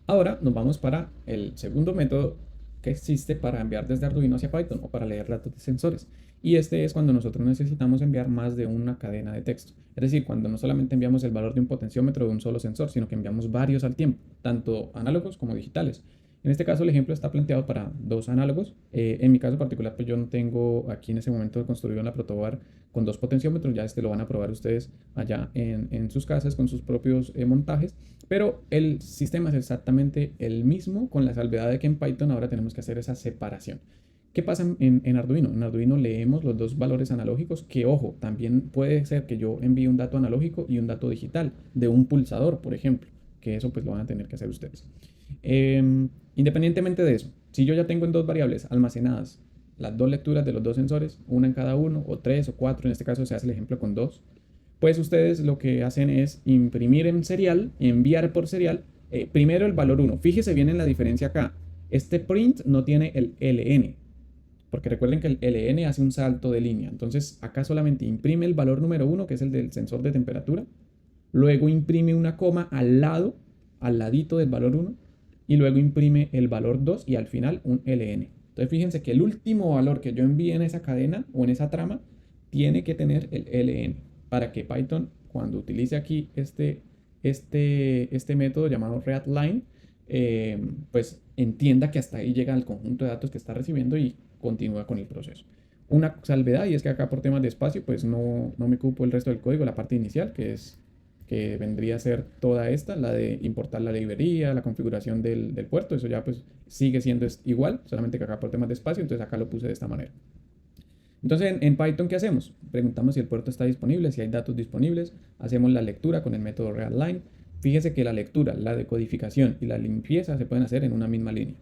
Ahora nos vamos para el segundo método que existe para enviar desde Arduino hacia Python o para leer datos de sensores. Y este es cuando nosotros necesitamos enviar más de una cadena de texto. Es decir, cuando no solamente enviamos el valor de un potenciómetro de un solo sensor, sino que enviamos varios al tiempo, tanto análogos como digitales. En este caso el ejemplo está planteado para dos análogos. En mi caso particular, pues yo no tengo aquí en ese momento construido en la protoboard con dos potenciómetros, ya este lo van a probar ustedes allá en sus casas con sus propios montajes, pero el sistema es exactamente el mismo, con la salvedad de que en Python ahora tenemos que hacer esa separación. ¿Qué pasa en Arduino? En Arduino leemos los dos valores analógicos que, ojo, también puede ser que yo envíe un dato analógico y un dato digital de un pulsador, por ejemplo, que eso pues lo van a tener que hacer ustedes. Independientemente de eso, si yo ya tengo en dos variables almacenadas las dos lecturas de los dos sensores, una en cada uno, o tres o cuatro, en este caso se hace el ejemplo con dos, pues ustedes lo que hacen es imprimir en serial, enviar por serial, primero el valor 1. Fíjese bien en la diferencia acá. Este print no tiene el ln, porque recuerden que el ln hace un salto de línea. Entonces acá solamente imprime el valor número 1, que es el del sensor de temperatura. Luego imprime una coma al lado, al ladito del valor 1. Y luego imprime el valor 2 y al final un ln. Entonces fíjense que el último valor que yo envíe en esa cadena o en esa trama tiene que tener el ln para que Python, cuando utilice aquí este método llamado readline, pues entienda que hasta ahí llega el conjunto de datos que está recibiendo y continúa con el proceso. Una salvedad, y es que acá por temas de espacio, pues no me cupo el resto del código, la parte inicial, que vendría a ser toda esta, la de importar la librería, la configuración del puerto, eso ya pues sigue siendo igual, solamente que acá por temas de espacio, entonces acá lo puse de esta manera. Entonces en Python, ¿qué hacemos? Preguntamos si el puerto está disponible, si hay datos disponibles, hacemos la lectura con el método readline. Fíjese que la lectura, la decodificación y la limpieza se pueden hacer en una misma línea.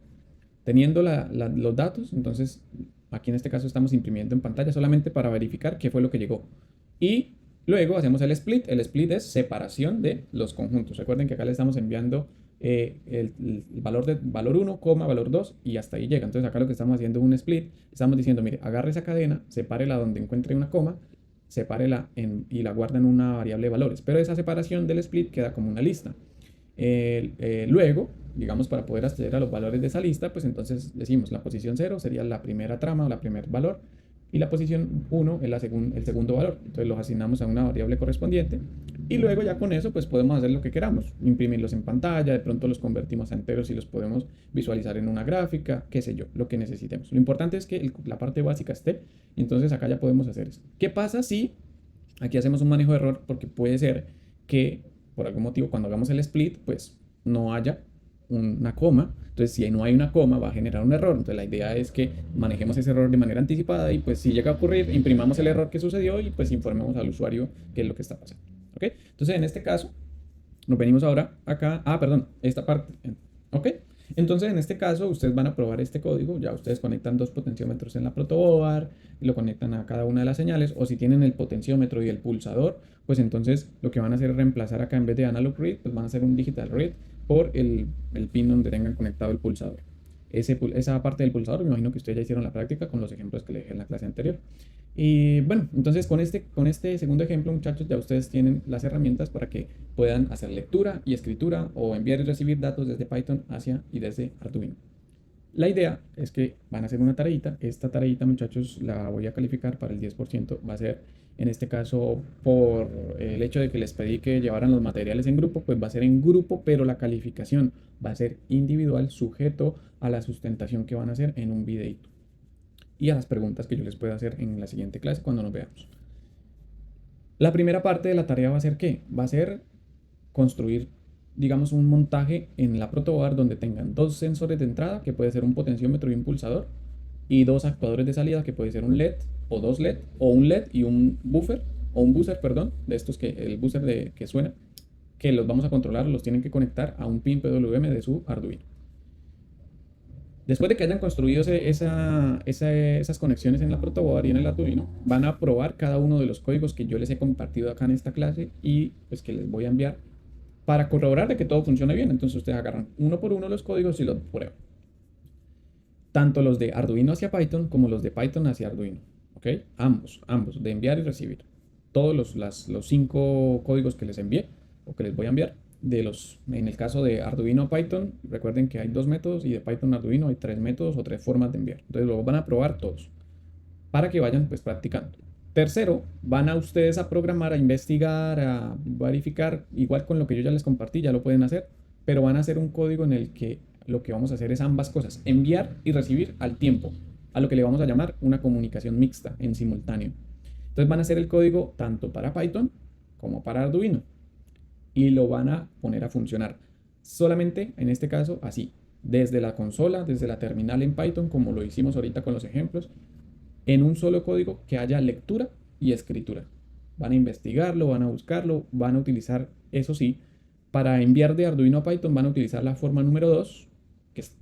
Teniendo los datos, entonces aquí en este caso estamos imprimiendo en pantalla solamente para verificar qué fue lo que llegó. Y luego hacemos el split. El split es separación de los conjuntos. Recuerden que acá le estamos enviando el valor 1, valor 2 y hasta ahí llega. Entonces acá lo que estamos haciendo es un split. Estamos diciendo, mire, agarre esa cadena, sepárela donde encuentre una coma, sepárela y la guarda en una variable de valores. Pero esa separación del split queda como una lista. Luego, digamos, para poder acceder a los valores de esa lista, pues entonces decimos la posición 0 sería la primera trama o la primer valor y la posición 1 es el segundo valor. Entonces los asignamos a una variable correspondiente y luego ya con eso pues podemos hacer lo que queramos, imprimirlos en pantalla, de pronto los convertimos a enteros y los podemos visualizar en una gráfica, qué sé yo, lo que necesitemos. Lo importante es que la parte básica esté, y entonces acá ya podemos hacer eso. ¿Qué pasa si aquí hacemos un manejo de error? Porque puede ser que por algún motivo cuando hagamos el split pues no haya una coma. Entonces, si no hay una coma, va a generar un error. Entonces, la idea es que manejemos ese error de manera anticipada y pues si llega a ocurrir, imprimamos el error que sucedió y pues informemos al usuario qué es lo que está pasando. ¿Ok? Entonces, en este caso, nos venimos ahora acá. Perdón, esta parte. ¿Ok? Entonces, en este caso, ustedes van a probar este código. Ya ustedes conectan dos potenciómetros en la protoboard y lo conectan a cada una de las señales. O si tienen el potenciómetro y el pulsador, pues entonces lo que van a hacer es reemplazar acá en vez de analog read, pues van a hacer un digital read por el pin donde tengan conectado el pulsador. Esa parte del pulsador, me imagino que ustedes ya hicieron la práctica con los ejemplos que les dejé en la clase anterior. Y bueno, entonces con este segundo ejemplo, muchachos, ya ustedes tienen las herramientas para que puedan hacer lectura y escritura o enviar y recibir datos desde Python hacia y desde Arduino. La idea es que van a hacer una tareita. Esta tareita, muchachos, la voy a calificar para el 10%. Va a ser, en este caso, por el hecho de que les pedí que llevaran los materiales en grupo, pues va a ser en grupo, pero la calificación va a ser individual, sujeto a la sustentación que van a hacer en un videito y a las preguntas que yo les pueda hacer en la siguiente clase cuando nos veamos. La primera parte de la tarea va a ser ¿qué? Va a ser construir, digamos, un montaje en la protoboard donde tengan dos sensores de entrada, que puede ser un potenciómetro y un pulsador, y dos actuadores de salida, que puede ser un LED o dos LED, o un LED y un buffer, o un buzzer, perdón, de estos el buzzer que suena, que los vamos a controlar, los tienen que conectar a un pin PWM de su Arduino. Después de que hayan construido esas conexiones en la protoboard y en el Arduino, van a probar cada uno de los códigos que yo les he compartido acá en esta clase y pues que les voy a enviar para corroborar de que todo funcione bien. Entonces ustedes agarran uno por uno los códigos y los prueban. Tanto los de Arduino hacia Python como los de Python hacia Arduino. ¿Ok? Ambos, de enviar y recibir. Todos los 5 códigos que les envié o que les voy a enviar. En el caso de Arduino a Python, recuerden que hay 2 métodos y de Python a Arduino hay 3 métodos o 3 formas de enviar. Entonces lo van a probar todos para que vayan pues practicando. Tercero, van a ustedes a programar, a investigar, a verificar, igual con lo que yo ya les compartí, ya lo pueden hacer, pero van a hacer un código en el que lo que vamos a hacer es ambas cosas, enviar y recibir al tiempo, a lo que le vamos a llamar una comunicación mixta en simultáneo. Entonces van a hacer el código tanto para Python como para Arduino y lo van a poner a funcionar. Solamente en este caso así, desde la consola, desde la terminal en Python, como lo hicimos ahorita con los ejemplos, en un solo código que haya lectura y escritura. Van a investigarlo, van a buscarlo, van a utilizar, eso sí, para enviar de Arduino a Python van a utilizar la forma número 2,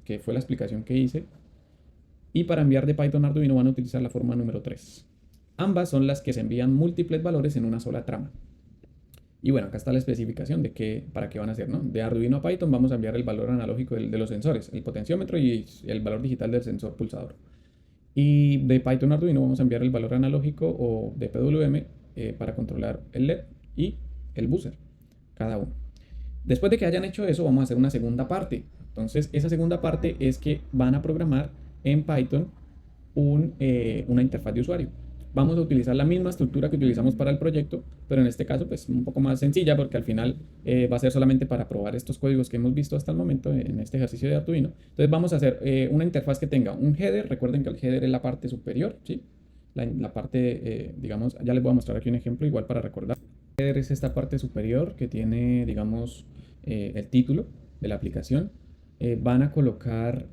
que fue la explicación que hice, y para enviar de Python a Arduino van a utilizar la forma número 3. Ambas son las que se envían múltiples valores en una sola trama. Y bueno, acá está la especificación de para qué van a hacer, ¿no? De Arduino a Python vamos a enviar el valor analógico de los sensores, el potenciómetro y el valor digital del sensor pulsador. Y de Python a Arduino vamos a enviar el valor analógico o de PWM para controlar el LED y el buzzer, cada uno. Después de que hayan hecho eso, vamos a hacer una segunda parte. Entonces, esa segunda parte es que van a programar en Python una interfaz de usuario. Vamos a utilizar la misma estructura que utilizamos para el proyecto, pero en este caso pues un poco más sencilla porque al final va a ser solamente para probar estos códigos que hemos visto hasta el momento en este ejercicio de Arduino. Entonces vamos a hacer una interfaz que tenga un header. Recuerden que el header es la parte superior, ¿sí? La parte, digamos, ya les voy a mostrar aquí un ejemplo igual para recordar. El header es esta parte superior que tiene, digamos, el título de la aplicación. Van a colocar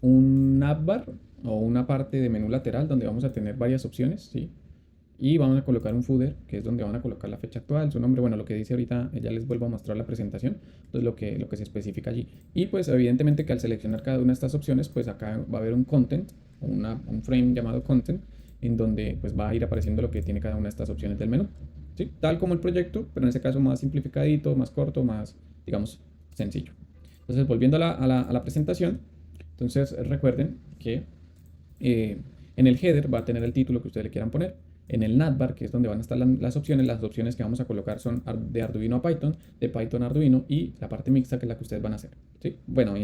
un navbar o una parte de menú lateral donde vamos a tener varias opciones, ¿sí? Y vamos a colocar un footer, que es donde van a colocar la fecha actual, su nombre, bueno, lo que dice ahorita, ya les vuelvo a mostrar la presentación, entonces lo que se especifica allí. Y pues evidentemente que al seleccionar cada una de estas opciones, pues acá va a haber un content, un frame llamado content, en donde pues va a ir apareciendo lo que tiene cada una de estas opciones del menú, ¿sí? Tal como el proyecto, pero en este caso más simplificadito, más corto, más, digamos, sencillo. Entonces, volviendo a la presentación, entonces recuerden que en el header va a tener el título que ustedes le quieran poner. En el navbar, que es donde van a estar las opciones que vamos a colocar son de Arduino a Python, de Python a Arduino y la parte mixta que es la que ustedes van a hacer, ¿sí? Bueno,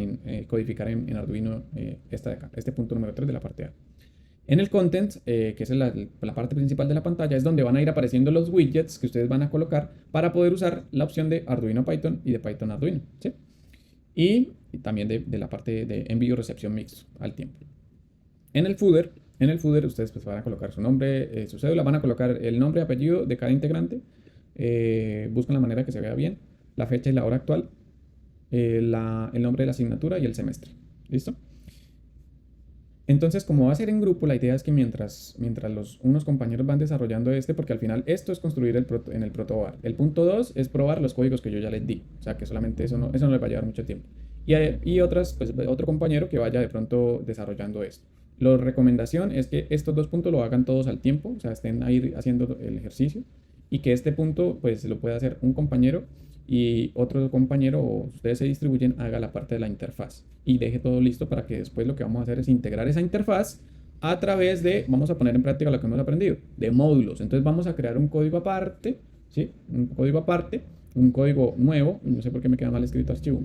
codificar en Arduino esta de acá, este punto número 3 de la parte A. En el content, que es la parte principal de la pantalla, es donde van a ir apareciendo los widgets que ustedes van a colocar para poder usar la opción de Arduino a Python y de Python a Arduino, ¿sí? Y también de la parte de envío y recepción mixto al tiempo. En el footer ustedes pues van a colocar su nombre, su cédula, van a colocar el nombre y apellido de cada integrante, buscan la manera que se vea bien, la fecha y la hora actual, el nombre de la asignatura y el semestre. ¿Listo? Entonces, como va a ser en grupo, la idea es que mientras unos compañeros van desarrollando porque al final esto es construir en el protoboard. El punto 2 es probar los códigos que yo ya les di. O sea, que solamente eso no les va a llevar mucho tiempo. Y otro compañero que vaya de pronto desarrollando esto. La recomendación es que estos dos puntos lo hagan todos al tiempo, o sea, estén ahí haciendo el ejercicio y que este punto pues lo pueda hacer un compañero y otro compañero o ustedes se distribuyen, haga la parte de la interfaz y deje todo listo para que después lo que vamos a hacer es integrar esa interfaz a través vamos a poner en práctica lo que hemos aprendido, de módulos. Entonces vamos a crear un código aparte, ¿sí? Un código nuevo, no sé por qué me queda mal escrito archivo,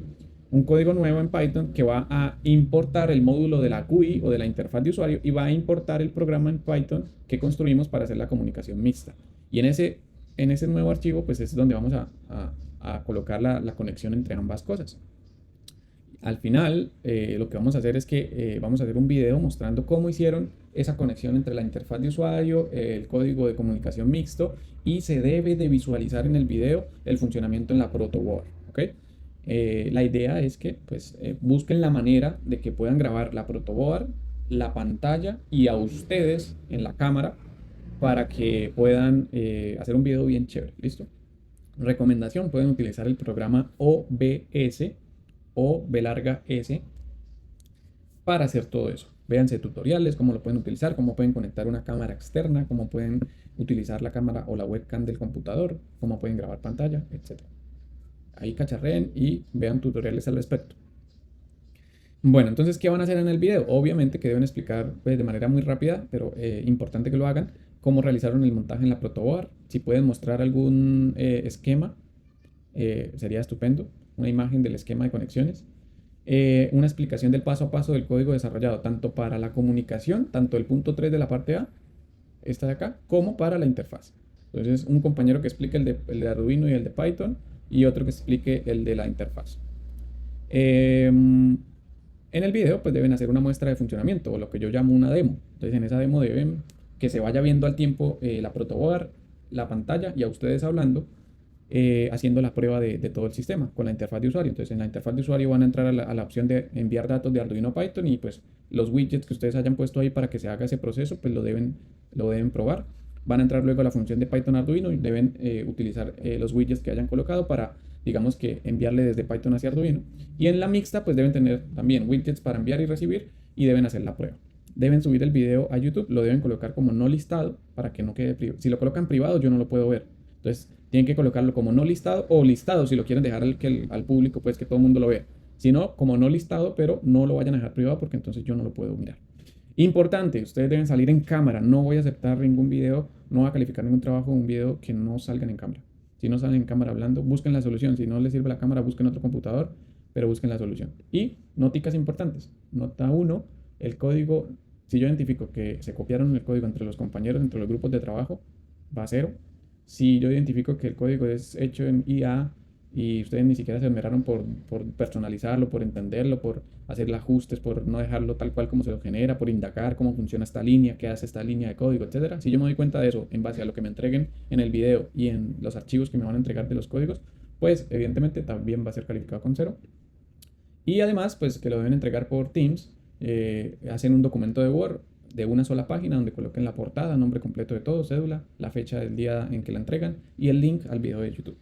un código nuevo en Python que va a importar el módulo de la GUI o de la interfaz de usuario y va a importar el programa en Python que construimos para hacer la comunicación mixta. Y en ese nuevo archivo, pues es donde vamos a colocar la conexión entre ambas cosas. Al final, lo que vamos a hacer es que vamos a hacer un video mostrando cómo hicieron esa conexión entre la interfaz de usuario, el código de comunicación mixto, y se debe de visualizar en el video el funcionamiento en la protoboard, ¿ok? La idea es que pues, busquen la manera de que puedan grabar la protoboard, la pantalla y a ustedes en la cámara para que puedan hacer un video bien chévere. ¿Listo? Recomendación, pueden utilizar el programa OBS o B larga S para hacer todo eso. Véanse tutoriales, cómo lo pueden utilizar, cómo pueden conectar una cámara externa, cómo pueden utilizar la cámara o la webcam del computador, cómo pueden grabar pantalla, etc. Ahí cacharreen y vean tutoriales al respecto. Bueno, entonces, ¿qué van a hacer en el video? Obviamente que deben explicar pues, de manera muy rápida, pero importante que lo hagan, cómo realizaron el montaje en la protoboard. Si pueden mostrar algún esquema, sería estupendo. Una imagen del esquema de conexiones. Una explicación del paso a paso del código desarrollado, tanto para la comunicación, tanto el punto 3 de la parte A, esta de acá, como para la interfaz. Entonces, un compañero que explique el de Arduino y el de Python, y otro que explique el de la interfaz. Em, en el video pues deben hacer una muestra de funcionamiento o lo que yo llamo una demo. Entonces en esa demo deben que se vaya viendo al tiempo la protoboard, la pantalla y a ustedes hablando, haciendo la prueba de todo el sistema con la interfaz de usuario. Entonces en la interfaz de usuario van a entrar a la opción de enviar datos de Arduino a Python y pues los widgets que ustedes hayan puesto ahí para que se haga ese proceso pues lo deben probar. Van a entrar luego a la función de Python Arduino y deben utilizar los widgets que hayan colocado para, digamos que, enviarle desde Python hacia Arduino. Y en la mixta, pues deben tener también widgets para enviar y recibir y deben hacer la prueba. Deben subir el video a YouTube, lo deben colocar como no listado para que no quede privado. Si lo colocan privado, yo no lo puedo ver. Entonces, tienen que colocarlo como no listado o listado si lo quieren dejar al público, pues que todo el mundo lo vea. Si no, como no listado, pero no lo vayan a dejar privado porque entonces yo no lo puedo mirar. Importante, ustedes deben salir en cámara. No voy a aceptar ningún video, no voy a calificar ningún trabajo, un video que no salgan en cámara. Si no salen en cámara hablando, busquen la solución. Si no les sirve la cámara, busquen otro computador, pero busquen la solución. Y noticas importantes. Nota 1, el código, si yo identifico que se copiaron el código entre los compañeros, entre los grupos de trabajo, va a 0. Si yo identifico que el código es hecho en IA y ustedes ni siquiera se esmeraron por personalizarlo, por entenderlo, por hacerle ajustes, por no dejarlo tal cual como se lo genera, por indagar cómo funciona esta línea, qué hace esta línea de código, etcétera. Si yo me doy cuenta de eso en base a lo que me entreguen en el video y en los archivos que me van a entregar de los códigos, pues evidentemente también va a ser calificado con 0. Y además, pues que lo deben entregar por Teams, hacen un documento de Word de una sola página donde coloquen la portada, nombre completo de todo, cédula, la fecha del día en que la entregan y el link al video de YouTube.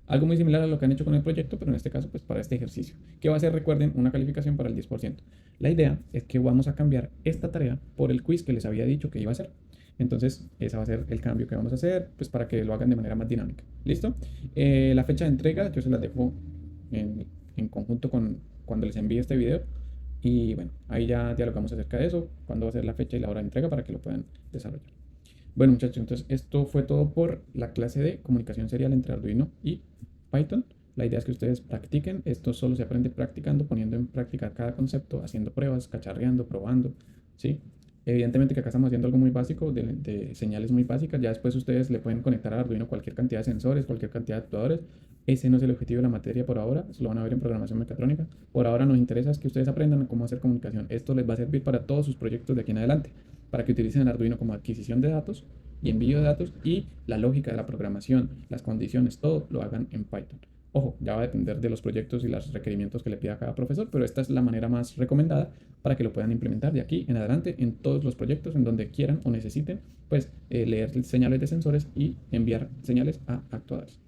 Algo muy similar a lo que han hecho con el proyecto, pero en este caso, pues para este ejercicio, que va a ser, recuerden, una calificación para el 10%. La idea es que vamos a cambiar esta tarea por el quiz que les había dicho que iba a hacer. Entonces, ese va a ser el cambio que vamos a hacer, pues para que lo hagan de manera más dinámica. ¿Listo? La fecha de entrega, yo se las dejo en conjunto con cuando les envíe este video. Y bueno, ahí ya dialogamos acerca de eso, cuándo va a ser la fecha y la hora de entrega para que lo puedan desarrollar. Bueno, muchachos, entonces esto fue todo por la clase de comunicación serial entre Arduino y Python. La idea es que ustedes practiquen. Esto solo se aprende practicando, poniendo en práctica cada concepto, haciendo pruebas, cacharreando, probando, ¿sí? Evidentemente que acá estamos haciendo algo muy básico, de señales muy básicas. Ya después ustedes le pueden conectar a Arduino cualquier cantidad de sensores, cualquier cantidad de actuadores. Ese no es el objetivo de la materia por ahora. Eso lo van a ver en programación mecatrónica. Por ahora nos interesa es que ustedes aprendan cómo hacer comunicación. Esto les va a servir para todos sus proyectos de aquí en adelante, para que utilicen el Arduino como adquisición de datos y envío de datos y la lógica de la programación, las condiciones, todo lo hagan en Python. Ojo, ya va a depender de los proyectos y los requerimientos que le pida cada profesor, pero esta es la manera más recomendada para que lo puedan implementar de aquí en adelante en todos los proyectos en donde quieran o necesiten, pues leer señales de sensores y enviar señales a actuadores.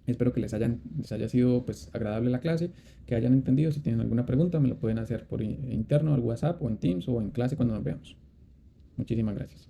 Espero que les haya sido pues agradable la clase, que hayan entendido. Si tienen alguna pregunta me lo pueden hacer por interno al WhatsApp o en Teams o en clase cuando nos veamos. Muchísimas gracias.